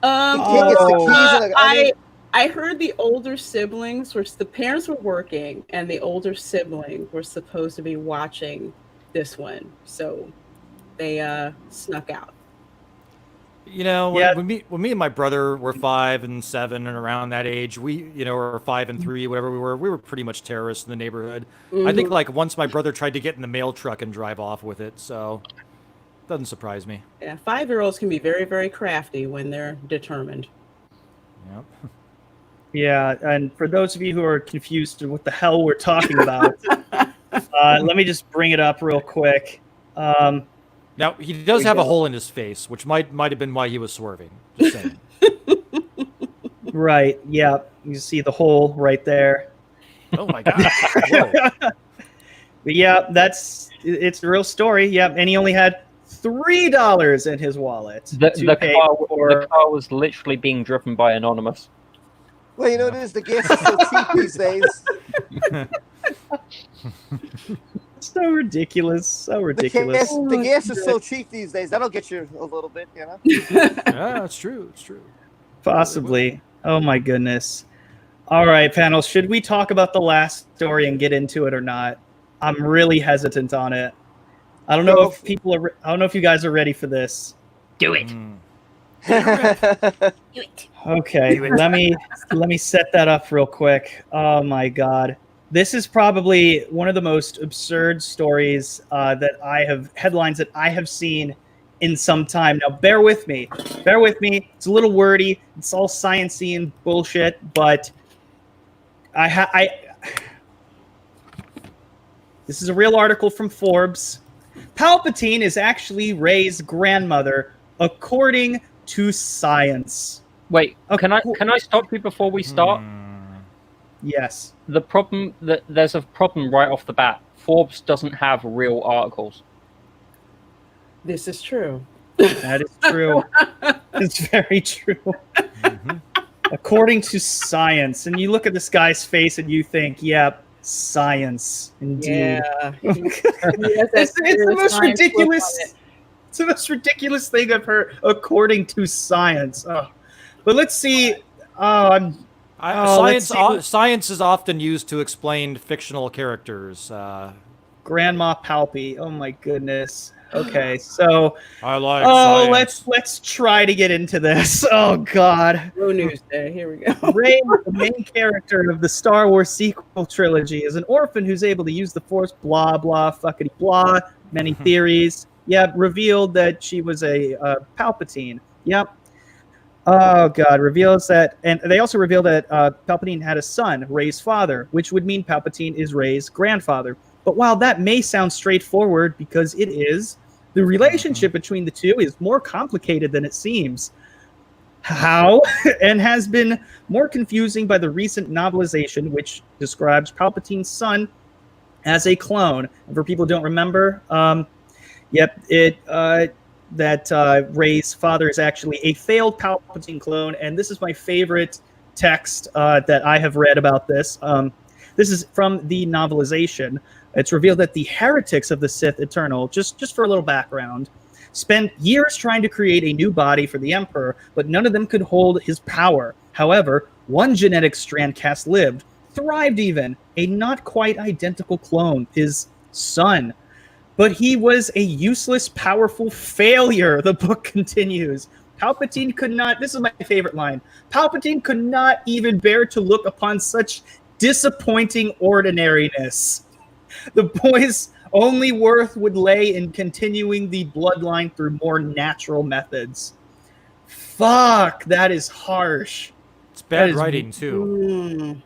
The kid gets the keys. And I heard the older siblings the parents were working, and the older sibling were supposed to be watching this one, so they snuck out. You know, Yeah. when me and my brother were 5 and 7 and around that age, we, or 5 and 3, whatever we were pretty much terrorists in the neighborhood. I think like once my brother tried to get in the mail truck and drive off with it, so doesn't surprise me. Yeah, 5-year-olds can be very, very crafty when they're determined. Yep. Yeah, and for those of you who are confused to what the hell we're talking about, let me just bring it up real quick. Now he does have a hole in his face, which might have been why he was swerving. Just saying. Right. Yeah. You see the hole right there. Oh my god. Whoa. But yeah, it's a real story. Yep. And he only had $3 in his wallet. The car was literally being driven by Anonymous. well, you know what it is? The gas is so cheap these days. So ridiculous. So ridiculous. The gas is so cheap these days. That'll get you a little bit, you know? Yeah, it's true. It's true. Possibly. Oh my goodness. All right, panel. Should we talk about the last story and get into it or not? I'm really hesitant on it. I don't know if I don't know if you guys are ready for this. Do it. Okay, let me set that up real quick. Oh my god. This is probably one of the most absurd stories headlines that I have seen in some time. Now, bear with me. It's a little wordy. It's all sciencey and bullshit, but this is a real article from Forbes. Palpatine is actually Rey's grandmother, according to science. Wait, can I stop you before we start? Yes. There's a problem right off the bat. Forbes doesn't have real articles. This is true. That is true. It's very true. Mm-hmm. According to science, and you look at this guy's face and you think, yep, science, indeed. Yeah. It's the most ridiculous. It's the most ridiculous thing I've heard. According to science. Oh. But let's see. Science is often used to explain fictional characters. Grandma Palpy. Oh my goodness. Okay, so I like science. let's try to get into this. Oh god. No news day. Here we go. Rey, the main character of the Star Wars sequel trilogy, is an orphan who's able to use the Force. Blah blah fuckity blah. Many theories. Yeah, revealed that she was a Palpatine. Yep. Oh god, reveals that, and they also reveal that Palpatine had a son, Rey's father, which would mean Palpatine is Rey's grandfather. But while that may sound straightforward, because it is, the relationship between the two is more complicated than it seems. How? And has been more confusing by the recent novelization, which describes Palpatine's son as a clone. And for people who don't remember, that Rey's father is actually a failed Palpatine clone, and this is my favorite text that I have read about this. This is from the novelization. It's revealed that the heretics of the Sith Eternal, just for a little background, spent years trying to create a new body for the Emperor, but none of them could hold his power. However, one genetic strand cast lived, thrived even, a not quite identical clone, his son. But he was a useless, powerful failure, the book continues. Palpatine could not, this is my favorite line, Palpatine could not even bear to look upon such disappointing ordinariness. The boy's only worth would lay in continuing the bloodline through more natural methods. Fuck, that is harsh. It's bad writing, too.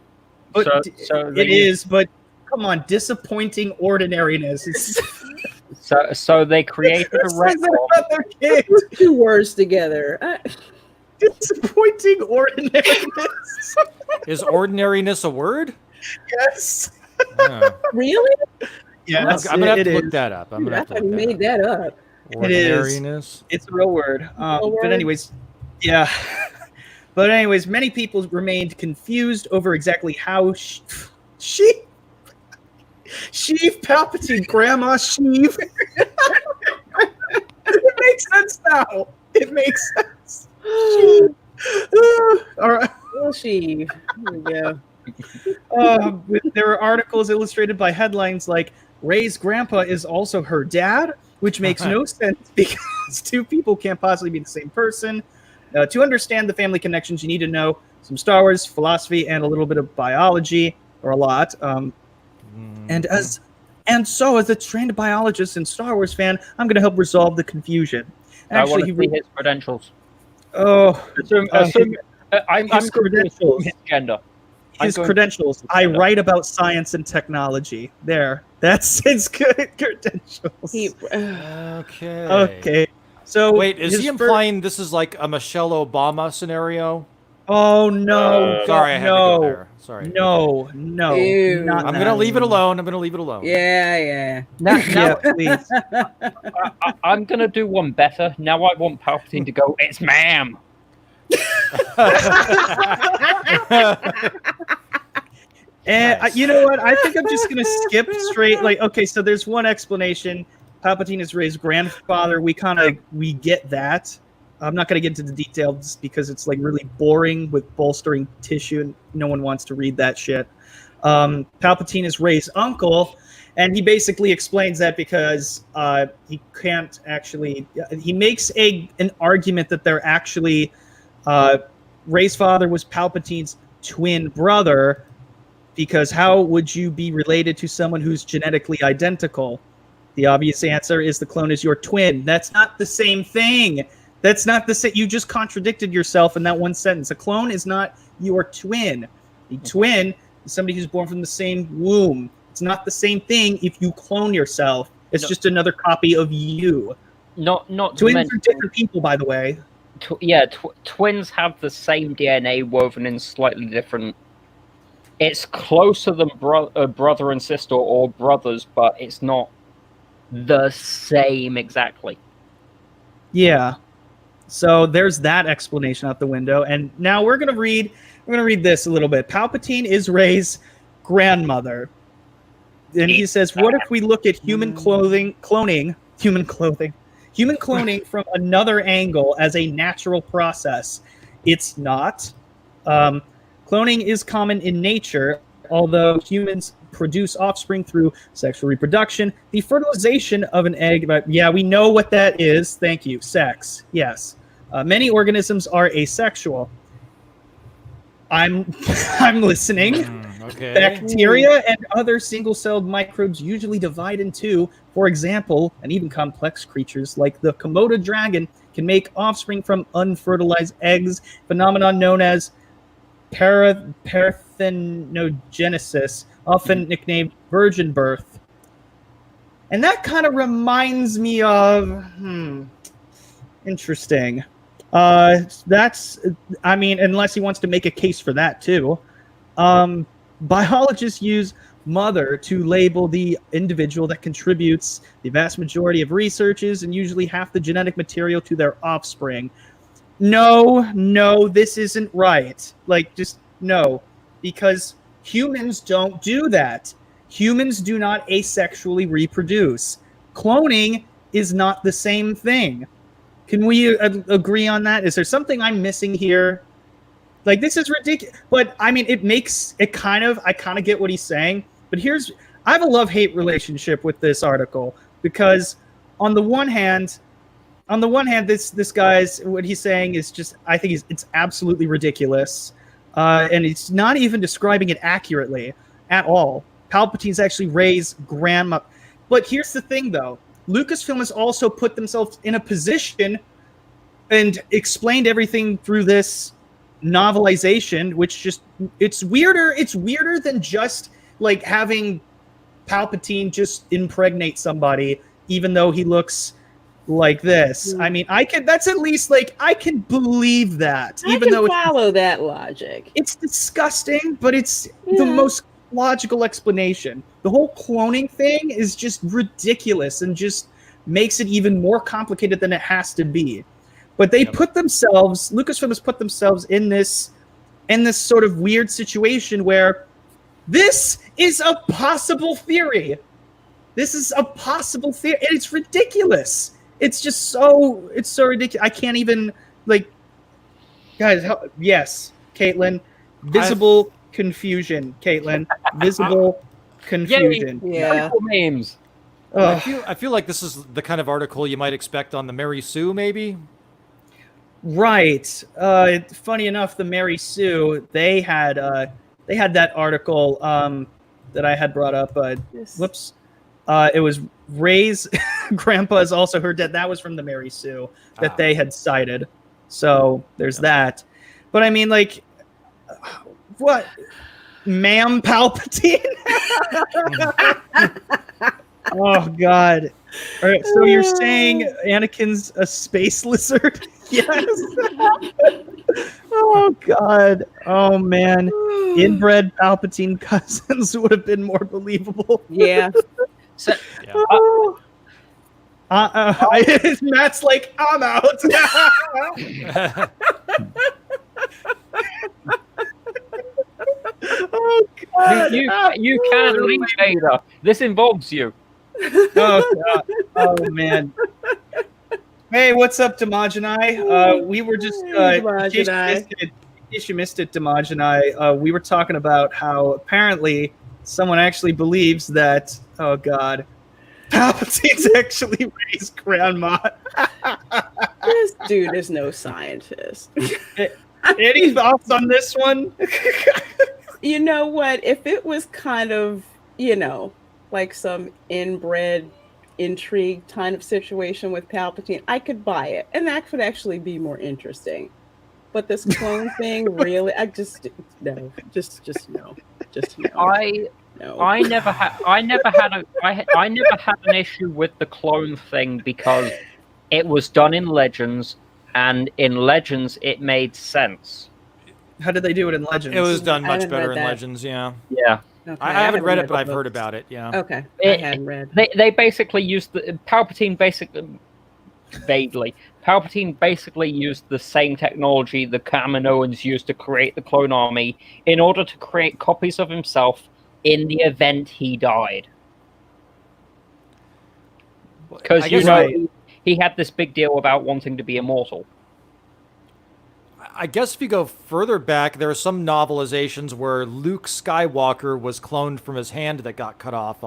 But it is, but come on, disappointing ordinariness. So they created a record. 2 words together. Disappointing ordinariness. Is ordinariness a word? Yes. Yeah. Really? Yes, I'm gonna have it to look is. that up. I'm Dude, gonna I have to thought look you made that that up. up. It is. Ordinariness. It's a real word. Real But word? anyways, yeah. But anyways, many people remained confused over exactly how Sheev Palpatine, Grandma Sheev. It makes sense now. It makes sense. Sheev. All right. Well, Sheev. There we go. There are articles illustrated by headlines like Rey's grandpa is also her dad, which makes no sense because two people can't possibly be the same person. To understand the family connections, you need to know some Star Wars philosophy and a little bit of biology, or a lot. And so, as a trained biologist and Star Wars fan, I'm going to help resolve the confusion. I want Actually, to see his credentials. his I'm going to credentials. assume his gender. His credentials. I write about science and technology. There. That's his credentials. Okay. Okay. So wait, is he implying this is like a Michelle Obama scenario? Oh no! Sorry, I had to go there. Sorry. No, okay. no. Ew. Not I'm that. gonna leave it alone. I'm gonna leave it alone. Yeah. Yeah, please. I'm going to do one better. Now I want Palpatine to go, it's ma'am. And Nice. you know what? I think I'm just gonna skip straight. Like, okay, so there's one explanation. Palpatine is Rey's grandfather. We get that. I'm not gonna get into the details because it's like really boring with bolstering tissue, and no one wants to read that shit. Palpatine is Rey's uncle, and he basically explains that because he can't actually. He makes an argument that they're actually Rey's father was Palpatine's twin brother. Because how would you be related to someone who's genetically identical? The obvious answer is the clone is your twin. That's not the same thing. That's not the same. You just contradicted yourself in that one sentence. A clone is not your twin. A twin is somebody who's born from the same womb. It's not the same thing if you clone yourself. It's just another copy of you. Not Twins mention, are different people, by the way. Twins have the same DNA woven in slightly different. It's closer than brother and sister or brothers, but it's not the same exactly. Yeah. So there's that explanation out the window. And now we're gonna read this a little bit. Palpatine is Rey's grandmother. And he says, what if we look at human cloning from another angle as a natural process? It's not. Cloning is common in nature, although humans produce offspring through sexual reproduction. The fertilization of an egg, but yeah, we know what that is. Thank you. Sex. Yes. Many organisms are asexual. I'm listening. Okay. Bacteria and other single-celled microbes usually divide in two. For example, and even complex creatures like the Komodo dragon can make offspring from unfertilized eggs, phenomenon known as parthenogenesis, often nicknamed virgin birth. And that kind of reminds me of interesting. That's, I mean, unless he wants to make a case for that too. Biologists use mother to label the individual that contributes the vast majority of researches and usually half the genetic material to their offspring. No, this isn't right. Like, just no, because humans don't do that. Humans do not asexually reproduce. Cloning is not the same thing. Can we agree on that? Is there something I'm missing here? Like, this is ridiculous. But I mean, I kind of get what he's saying. But I have a love-hate relationship with this article because on the one hand, this guy's, what he's saying is just, I think it's absolutely ridiculous. And it's not even describing it accurately at all. Palpatine's actually Rey's grandma. But here's the thing, though. Lucasfilm has also put themselves in a position and explained everything through this novelization, which just, it's weirder than just like having Palpatine just impregnate somebody, even though he looks like this. I mean, that's at least like I can believe that, I even can though follow that logic. it's disgusting, but it's the most logical explanation. The whole cloning thing is just ridiculous and just makes it even more complicated than it has to be. But they put themselves, Lucasfilm has put themselves in this sort of weird situation where this is a possible theory. This is a possible theory. And it's ridiculous. It's just so ridiculous. I can't even, like, guys, yes, Caitlin, visible confusion, Caitlin, visible confusion. Yeah. Memes. I feel like this is the kind of article you might expect on the Mary Sue, maybe. Right. Funny enough, the Mary Sue, they had that article that I had brought up. Whoops. It was Ray's grandpa is also her dad. That was from the Mary Sue that they had cited. So there's that. But I mean, like, what? Ma'am Palpatine? Oh, God. All right, so you're saying Anakin's a space lizard? Yes. Oh, God. Oh, man. Inbred Palpatine cousins would have been more believable. Yeah. So, Matt's like, I'm out. Oh, God. you can leave, Ada. This involves you. Oh, God. Oh, man. Hey, what's up, Damaj and I? We were just, in case you missed it, Damaj and I, we were talking about how apparently someone actually believes that, oh, God, Palpatine's actually Rey's grandma. This dude is no scientist. Any thoughts on this one? You know what? If it was kind of, like some inbred intrigue kind of situation with Palpatine, I could buy it. And that could actually be more interesting. But this clone thing, really, I just no. Just no. Just no. I never had an issue with the clone thing because it was done in Legends, and in Legends it made sense. How did they do it in Legends? It was done much better in Legends, yeah. Yeah. Okay, I haven't read it, but I've heard about it, yeah. Okay, I hadn't read. They basically used Palpatine basically used the same technology the Kaminoans used to create the clone army in order to create copies of himself in the event he died. Because he had this big deal about wanting to be immortal. I guess if you go further back, there are some novelizations where Luke Skywalker was cloned from his hand that got cut off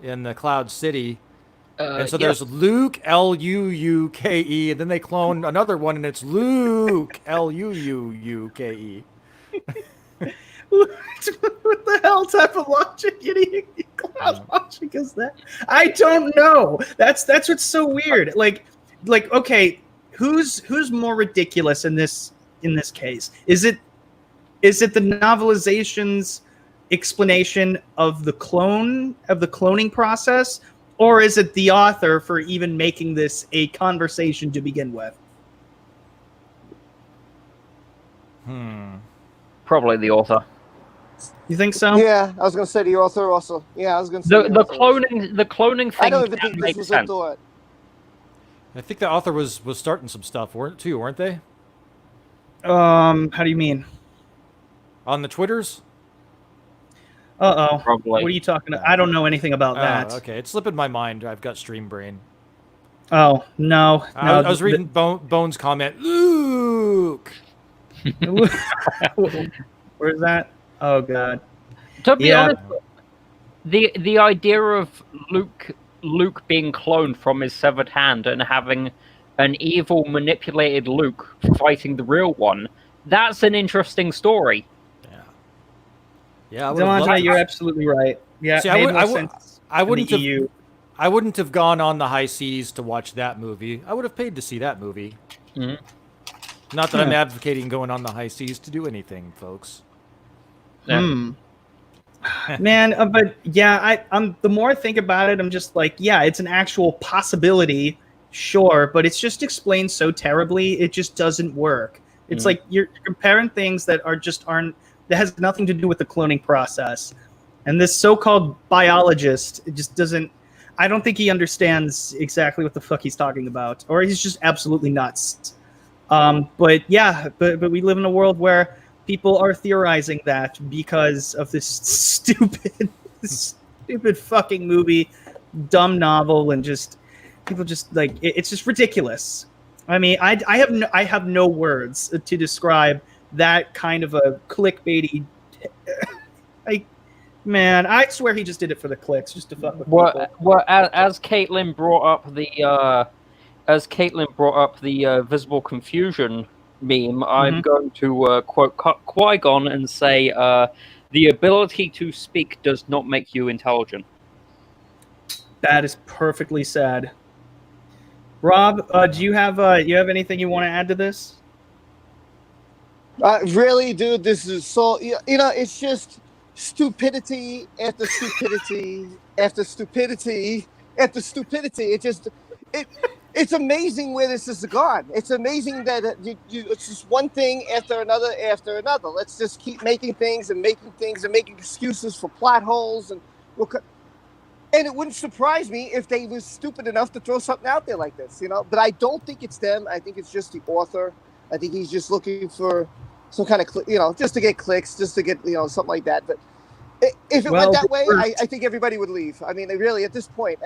in the Cloud City. And so there's Luke, Luuke, and then they clone another one, and it's Luke, Luuke. What the hell type of logic cloud logic is that? I don't know. That's what's so weird. Like okay, who's more ridiculous in this case? Is it the novelization's explanation of the cloning process, or is it the author for even making this a conversation to begin with? Probably the author. You think so? Yeah, I was going to say the author also. Yeah, I was going to say the cloning thing. I don't even can think make this was sense. a thought. I think the author was starting some stuff, weren't they? How do you mean? On the Twitters? Uh-oh. Probably. What are you talking about? I don't know anything about that. Okay, it's slipping my mind. I've got stream brain. Oh, no. I was reading Bones' comment. Luke! Where's that? Oh, God. To be honest, the idea of Luke being cloned from his severed hand and having an evil, manipulated Luke fighting the real one, that's an interesting story. Yeah, Demonte, you're absolutely right. Yeah, See, I wouldn't have gone on the high seas to watch that movie. I would have paid to see that movie. Mm-hmm. Not that I'm advocating going on the high seas to do anything, folks. Man, but yeah, I'm the more I think about it, I'm just like, yeah, it's an actual possibility. sure, but it's just explained so terribly, it just doesn't work. It's like you're comparing things that aren't that has nothing to do with the cloning process. And this so-called biologist, it just doesn't. I don't think he understands exactly what the fuck he's talking about, or he's just absolutely nuts. But yeah, but we live in a world where people are theorizing that because of this stupid fucking movie, dumb novel, and just people just like it's just ridiculous. I mean, I have no words to describe that kind of a clickbaity. Like, man, I swear he just did it for the clicks, just to fuck with people. Well, as Caitlin brought up the visible confusion meme, I'm going to quote Qui-Gon and say, "The ability to speak does not make you intelligent." That is perfectly said. Rob, do you have anything you want to add to this? Really, dude, this is so it's just stupidity after stupidity after stupidity after stupidity. It's amazing where this has gone. It's amazing that it's just one thing after another after another. Let's just keep making things and making excuses for plot holes, and it wouldn't surprise me if they were stupid enough to throw something out there like this, But I don't think it's them. I think it's just the author. I think he's just looking for some kind of, just to get clicks, just to get, something like that. But if it went that way, I think everybody would leave. I mean, really, at this point,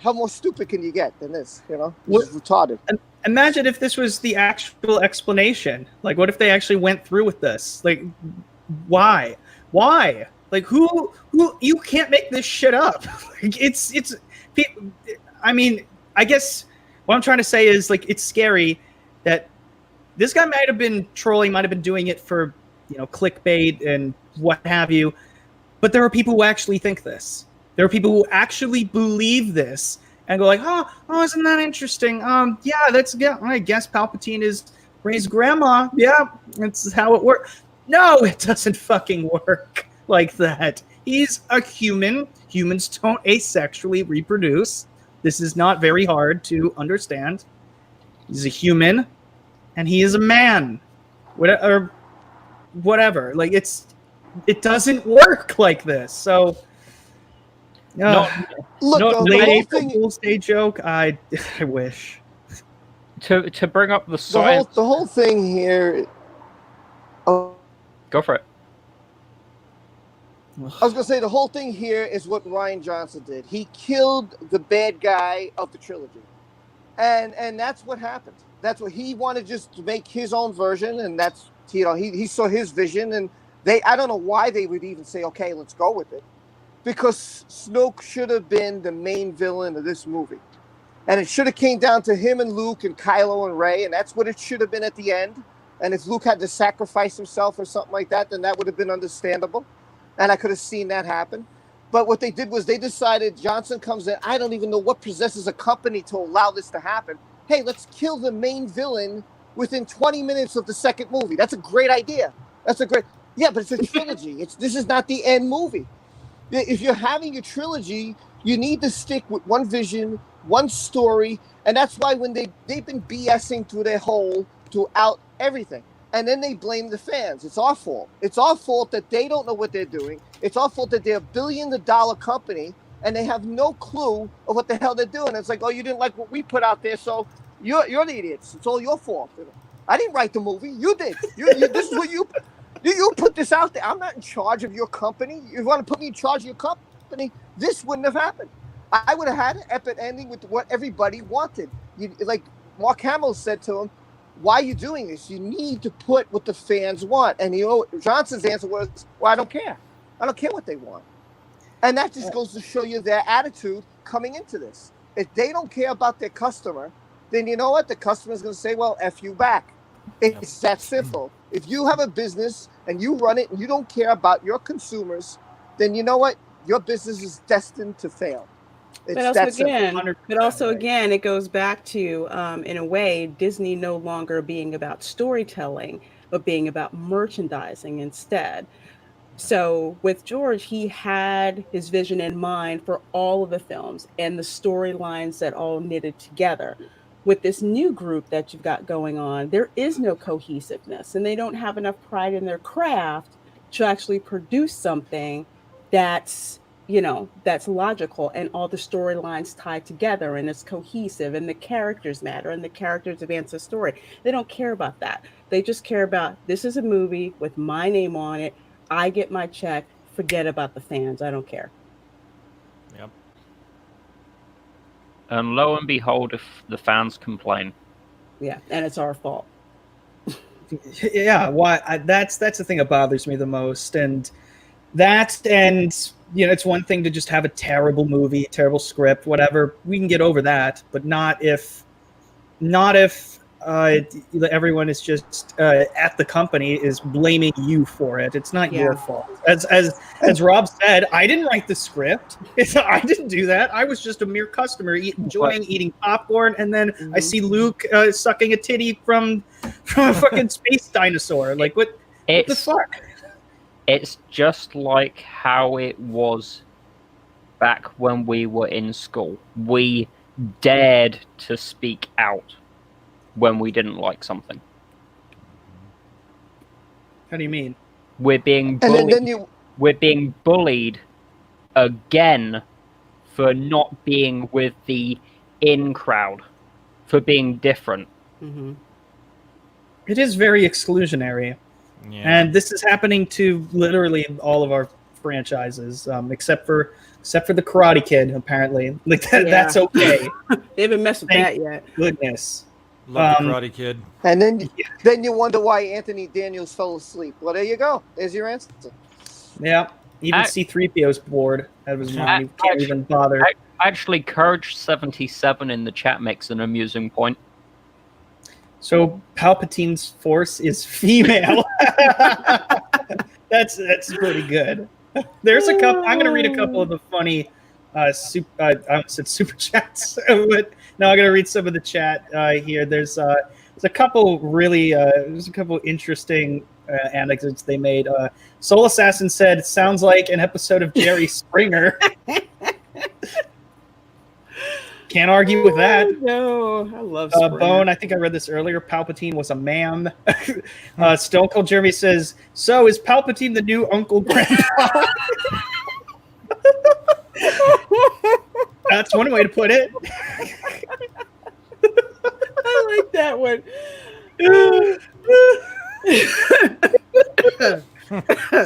how more stupid can you get than this? This is retarded. Imagine if this was the actual explanation. Like, what if they actually went through with this? Like, why? Like, who? You can't make this shit up. Like, it's. I mean, I guess what I'm trying to say is, like, it's scary that this guy might have been trolling, might have been doing it for, clickbait and what have you. But there are people who actually think this. There are people who actually believe this and go like, oh, isn't that interesting? I guess Palpatine is Rey's grandma. Yeah, that's how it works. No, it doesn't fucking work like that. He's a human. Humans don't asexually reproduce. This is not very hard to understand. He's a human, and he is a man. Whatever. Like, it doesn't work like this. So, look, the whole thing. Full stage joke. I wish. To bring up the science. The whole thing here. Go for it. I was going to say the whole thing here is what Rian Johnson did. He killed the bad guy of the trilogy. And that's what happened. That's what he wanted, just to make his own version. And that's, he saw his vision. And I don't know why they would even say, okay, let's go with it. Because Snoke should have been the main villain of this movie. And it should have came down to him and Luke and Kylo and Rey. And that's what it should have been at the end. And if Luke had to sacrifice himself or something like that, then that would have been understandable. And I could have seen that happen. But what they did was they decided, Johnson comes in, I don't even know what possesses a company to allow this to happen. Hey, let's kill the main villain within 20 minutes of the second movie. That's a great idea. Yeah, but it's a trilogy. This is not the end movie. If you're having a trilogy, you need to stick with one vision, one story. And that's why when they've been BSing throughout everything. And then they blame the fans. It's our fault. It's our fault that they don't know what they're doing. It's our fault that they're a billion-dollar company and they have no clue of what the hell they're doing. It's like, oh, you didn't like what we put out there, so you're the idiots. It's all your fault. I didn't write the movie. You did. This is what you put this out there. I'm not in charge of your company. You want to put me in charge of your company? This wouldn't have happened. I would have had an epic ending with what everybody wanted. Like Mark Hamill said to him, why are you doing this? You need to put what the fans want. And Johnson's answer was, well, I don't care. I don't care what they want. And that just goes to show you their attitude coming into this. If they don't care about their customer, then you know what? The customer's going to say, well, F you back. It's that simple. If you have a business and you run it and you don't care about your consumers, then you know what? Your business is destined to fail. But also again, it goes back to, in a way, Disney no longer being about storytelling, but being about merchandising instead. So with George, he had his vision in mind for all of the films and the storylines that all knitted together. With this new group that you've got going on, there is no cohesiveness, and they don't have enough pride in their craft to actually produce something that's, that's logical and all the storylines tied together and it's cohesive and the characters matter and the characters advance the story. They don't care about that. They just care about, this is a movie with my name on it. I get my check. Forget about the fans. I don't care. Yep. And lo and behold, if the fans complain. Yeah, and it's our fault. Yeah, that's the thing that bothers me the most, and it's one thing to just have a terrible movie, terrible script, whatever. We can get over that, but not if everyone is just at the company is blaming you for it. It's not your fault. As Rob said, I didn't write the script. I didn't do that. I was just a mere customer enjoying eating popcorn, and then I see Luke sucking a titty from a fucking space dinosaur. Like what the fuck? It's just like how it was back when we were in school. We dared to speak out when we didn't like something. How do you mean? We're being bullied. We're being bullied again for not being with the in crowd, for being different. Mm-hmm. It is very exclusionary. Yeah. And this is happening to literally all of our franchises, except for the Karate Kid, apparently. Like that's okay. They haven't messed with that yet. Goodness. Love the Karate Kid. And then you wonder why Anthony Daniels fell asleep. Well, there you go. There's your answer. Yeah. Even C-3PO's bored. That was mine. He can't even bother. Actually, Courage77 in the chat makes an amusing point. So Palpatine's force is female. That's pretty good. There's a couple. I'm going to read a couple of the funny I said super chats, but now I'm going to read some of the chat here. There's a couple really interesting anecdotes they made. Soul Assassin said, "Sounds like an episode of Jerry Springer." Can't argue with that. No, I love Springer. Bone, I think I read this earlier. Palpatine was a man. Stone Cold Jeremy says, "So is Palpatine the new Uncle Grandpa?" That's one way to put it. I like that one.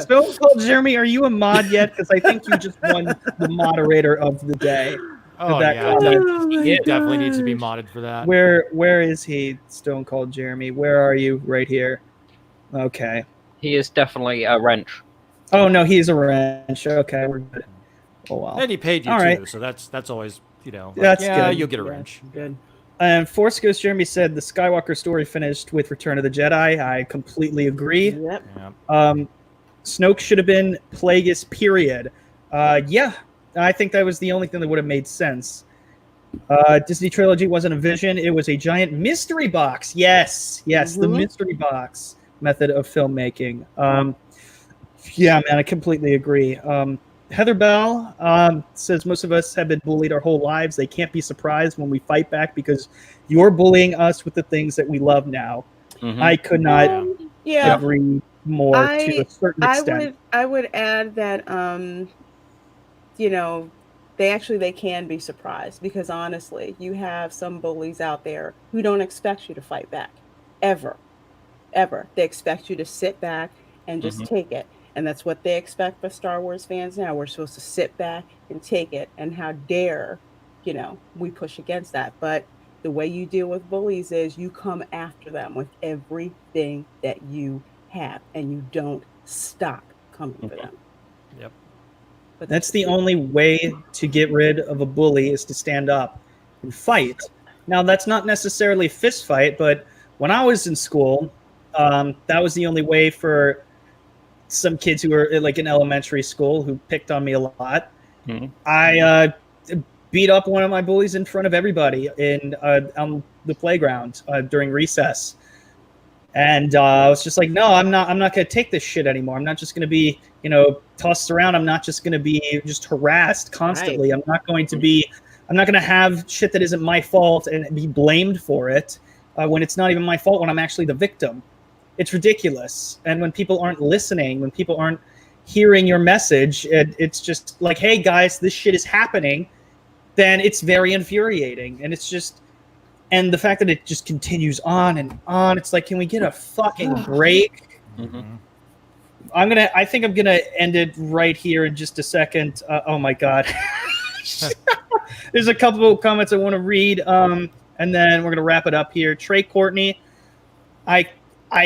Stone Cold Jeremy, are you a mod yet? Because I think you just won the moderator of the day. Oh, yeah. He definitely needs to be modded for that. Where is he, Stone Cold Jeremy? Where are you? Right here. Okay. He is definitely a wrench. Oh, no, he's a wrench. Okay, we're good. Oh, wow. And he paid you, all too, right. So that's always, that's good. You'll get a wrench. Good. And Force Ghost Jeremy said the Skywalker story finished with Return of the Jedi. I completely agree. Yep. Snoke should have been Plagueis, period. Yeah, I think that was the only thing that would have made sense. Disney Trilogy wasn't a vision. It was a giant mystery box. Yes, the mystery box method of filmmaking. Yeah, man, I completely agree. Heather Bell says, most of us have been bullied our whole lives. They can't be surprised when we fight back because you're bullying us with the things that we love now. Mm-hmm. I could not agree more to a certain extent. I would add that, they can be surprised because honestly, you have some bullies out there who don't expect you to fight back ever. They expect you to sit back and just take it. And that's what they expect for Star Wars fans now. We're supposed to sit back and take it. And how dare, we push against that. But the way you deal with bullies is you come after them with everything that you have. And you don't stop coming for them. Yep. But that's the only way to get rid of a bully is to stand up and fight. Now, that's not necessarily fist fight. But when I was in school, that was the only way for some kids who were like in elementary school who picked on me a lot. Mm-hmm. I beat up one of my bullies in front of everybody on the playground during recess. And I was just like, no, I'm not going to take this shit anymore. I'm not just going to be, tossed around. I'm not just going to be just harassed constantly. Right. I'm not going to have shit that isn't my fault and be blamed for it when it's not even my fault, when I'm actually the victim. It's ridiculous. And when people aren't listening, when people aren't hearing your message, it's just like, hey guys, this shit is happening, then it's very infuriating. And it's just, and the fact that it just continues on and on, it's like, can we get a fucking break? Mm-hmm. I think I'm gonna end it right here in just a second. Oh my god. There's a couple of comments I want to read, and then we're gonna wrap it up here. Trey Courtney, I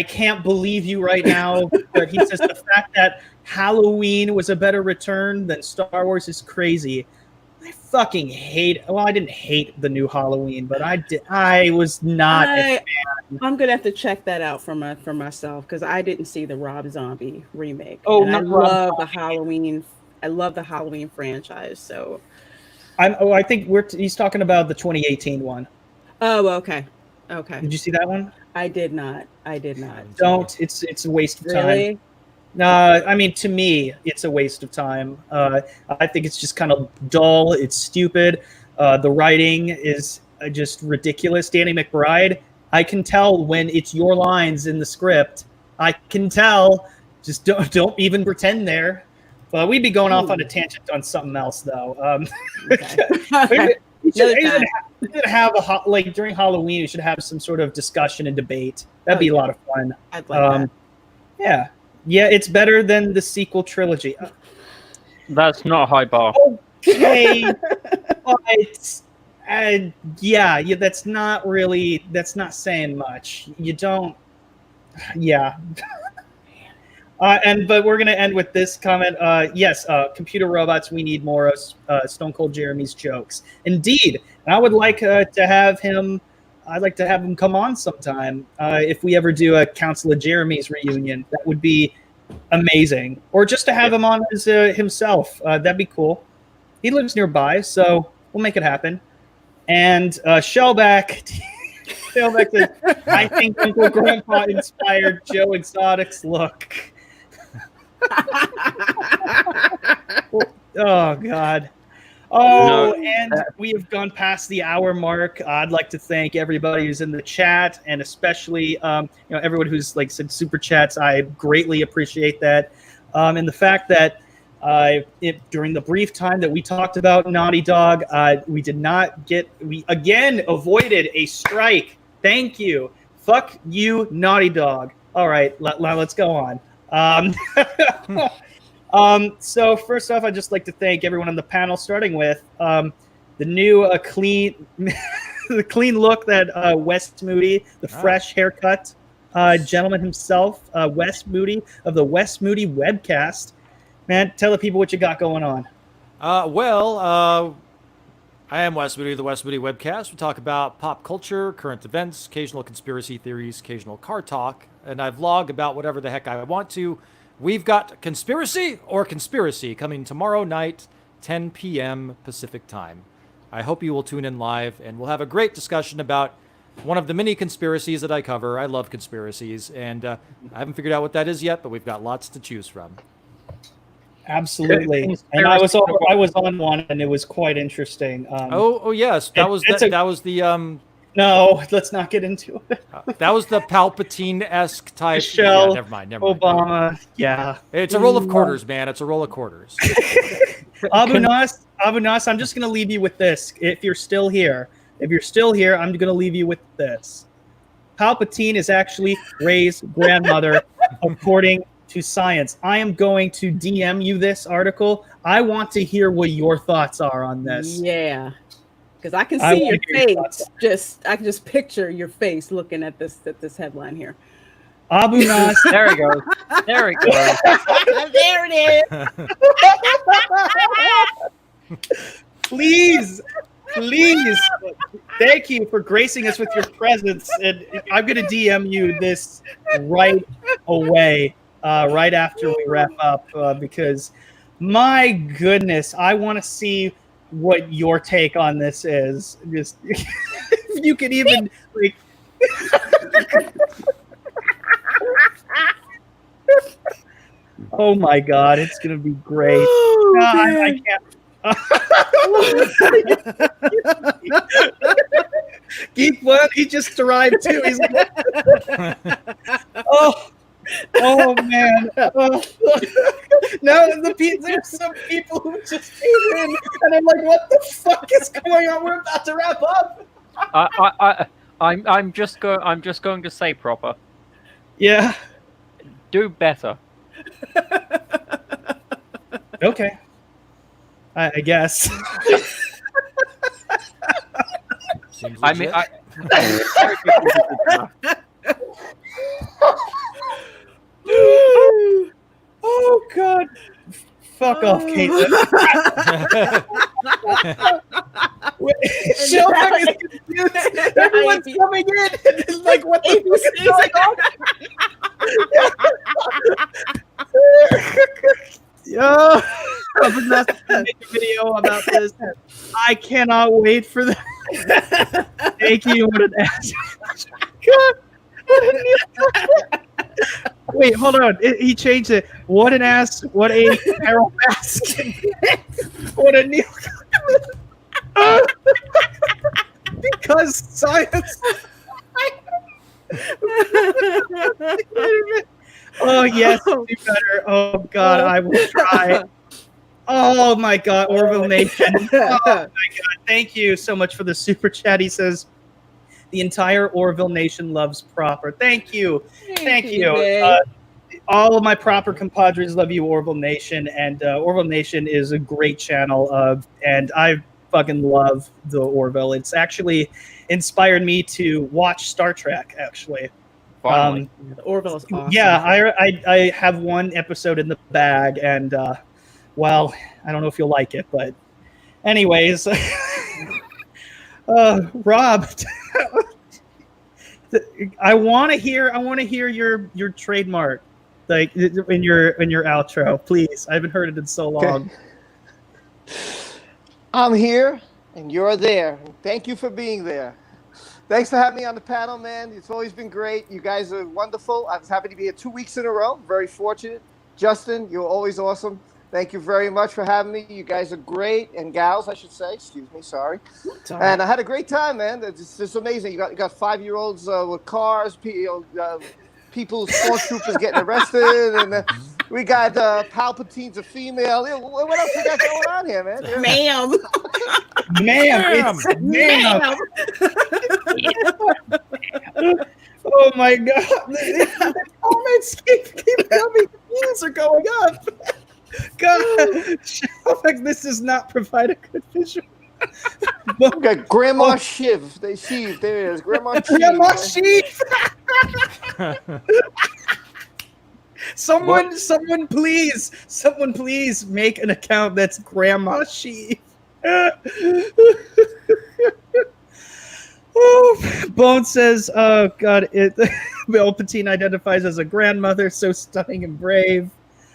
can't believe you right now, but he says the fact that Halloween was a better return than Star Wars is crazy. I fucking hate. Well, I didn't hate the new Halloween, but I was not a fan. I'm gonna have to check that out for myself because I didn't see the Rob Zombie remake. Oh, and I not Rob love the Zombie. Halloween. I love the Halloween franchise. So, I think he's talking about the 2018 one. oh, okay. Did you see that one? I did not. Don't. It's a waste of time. Really? I mean, to me, it's a waste of time. I think it's just kind of dull. It's stupid. The writing is just ridiculous. Danny McBride, I can tell when it's your lines in the script. I can tell. Just don't even pretend there. But we'd be going off on a tangent on something else, though. Okay. We should have during Halloween. We should have some sort of discussion and debate. That'd be a lot of fun. I'd like that. Yeah, it's better than the sequel trilogy. That's not a high bar. Okay, but yeah, that's not saying much. You don't, yeah. But we're gonna end with this comment. Yes, computer robots. We need more of Stone Cold Jeremy's jokes. Indeed, and I would like to have him. I'd like to have him come on sometime. If we ever do a Council of Jeremy's reunion, that would be amazing. Or just to have him on as himself. That'd be cool. He lives nearby, so we'll make it happen. And Shellback says, I think Uncle Grandpa inspired Joe Exotic's look. Oh, God. Oh, and we have gone past the hour mark. I'd like to thank everybody who's in the chat, and especially everyone who's said super chats. I greatly appreciate that, and the fact that during the brief time that we talked about Naughty Dog, we again avoided a strike. Thank you. Fuck you, Naughty Dog. All right, let's go on. So first off, I'd just like to thank everyone on the panel, starting with the new clean the clean look that Wes Moody, the fresh haircut gentleman himself, Wes Moody of the Wes Moody webcast. Man, tell the people what you got going on. I am Wes Moody of the Wes Moody webcast. We talk about pop culture, current events, occasional conspiracy theories, occasional car talk, and I vlog about whatever the heck I want to. We've got Conspiracy or Conspiracy coming tomorrow night, 10 p.m. Pacific time. I hope you will tune in live, and we'll have a great discussion about one of the many conspiracies that I cover. I love conspiracies, and I haven't figured out what that is yet, but we've got lots to choose from. Absolutely, and I was on one, and it was quite interesting. Yes, that was the. No, let's not get into it. That was the Palpatine-esque type. Michelle, yeah, never mind. Obama, yeah. It's a roll of quarters, man. It's a roll of quarters. Abu Nas, I'm just going to leave you with this. If you're still here, I'm going to leave you with this. Palpatine is actually Rey's grandmother, according to science. I am going to DM you this article. I want to hear what your thoughts are on this. Yeah. Because I can see your face. I can just picture your face looking at this headline here. Abu Nas. There he goes. There he goes. There it is. Please. Thank you for gracing us with your presence. And I'm going to DM you this right away, right after we wrap up, because my goodness, I want to see what your take on this is. Just if you could even Oh my God, it's gonna be great. Oh, No, I man. can't. Geek one, he just arrived too. He's like, oh man. Oh. Now there's some people who just came in, and I'm like, what the fuck is going on? We're about to wrap up. I'm just going to say proper. Yeah. Do better. Okay. I guess. Seems I mean, legit. Oh God. Fuck off, Caitlin. Shelby is confused. Everyone's coming in. It's like, what the fuck is going on? Yo, I'm gonna make a video about this. I cannot wait for that. Thank you. What an ass. God. Wait, hold on. He changed it. What an ass. What a Carol Baskin. What a Neil. Because science. Oh, yes. Do better. Oh, God. I will try. Oh, my God. Orville Nation. Oh, my God. Thank you so much for the super chat. He says, the entire Orville Nation loves Proper. Thank you. Thank you. All of my Proper compadres love you, Orville Nation. And Orville Nation is a great channel. And I fucking love the Orville. It's actually inspired me to watch Star Trek, actually. Finally. The Orville is awesome. Yeah, I have one episode in the bag. And, well, I don't know if you'll like it. But anyways, Rob, I want to hear your trademark, like in your outro, please. I haven't heard it in so long. Okay. I'm here and you're there. Thank you for being there. Thanks for having me on the panel, man. It's always been great. You guys are wonderful. I was happy to be here 2 weeks in a row. Very fortunate. Justin, you're always awesome. Thank you very much for having me. You guys are great, and gals, I should say. Excuse me, sorry. And I had a great time, man. It's amazing. You got 5-year-olds with cars, people, stormtroopers getting arrested, and we got Palpatine's a female. What else we got going on here, man? Ma'am. Ma'am. Oh my God! The comments keep coming. The views are going up. God, this does not provide a good visual. We got Grandma Shiv. There it is. Grandma Shiv. Someone please make an account that's Grandma Shiv. Oh, Bone says, "Oh God, Palpatine identifies as a grandmother, so stunning and brave."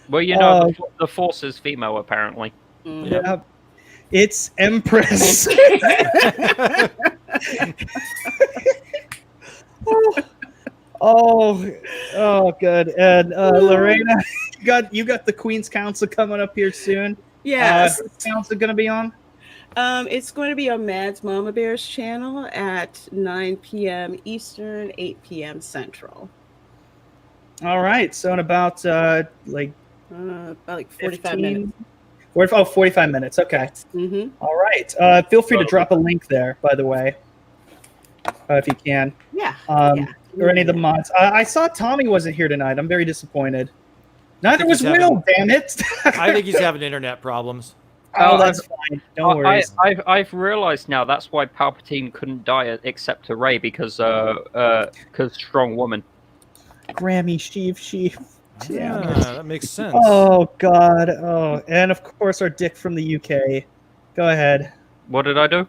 Well, you know, the Force is female, apparently. Yeah. It's Empress. oh, good. And Lorena, you got the Queen's Council coming up here soon. Yes. Council going to be on? It's going to be on Mad's Mama Bear's channel at 9 p.m. Eastern, 8 p.m. Central. All right. So in about 45 minutes. 45 minutes. Okay. Mm-hmm. All right. Feel free to drop a link there, by the way, if you can. Yeah. Or any of the mods. I saw Tommy wasn't here tonight. I'm very disappointed. Neither was Will, damn it. I think he's having internet problems. Oh, that's fine. Don't worry. I've realized now that's why Palpatine couldn't die except to Rey because strong woman. Grammy Sheaf. Yeah, that makes sense. Oh God. Oh, and of course our dick from the UK. Go ahead. What did I do?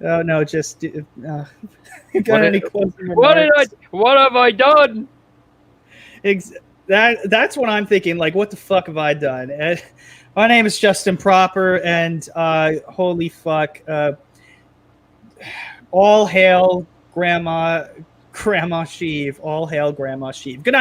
Oh no, just you got any closing remarks? What have I done? That's what I'm thinking. Like, what the fuck have I done? And my name is Justin Proper, and holy fuck, all hail Grandma Sheev. All hail Grandma Sheev. Good night.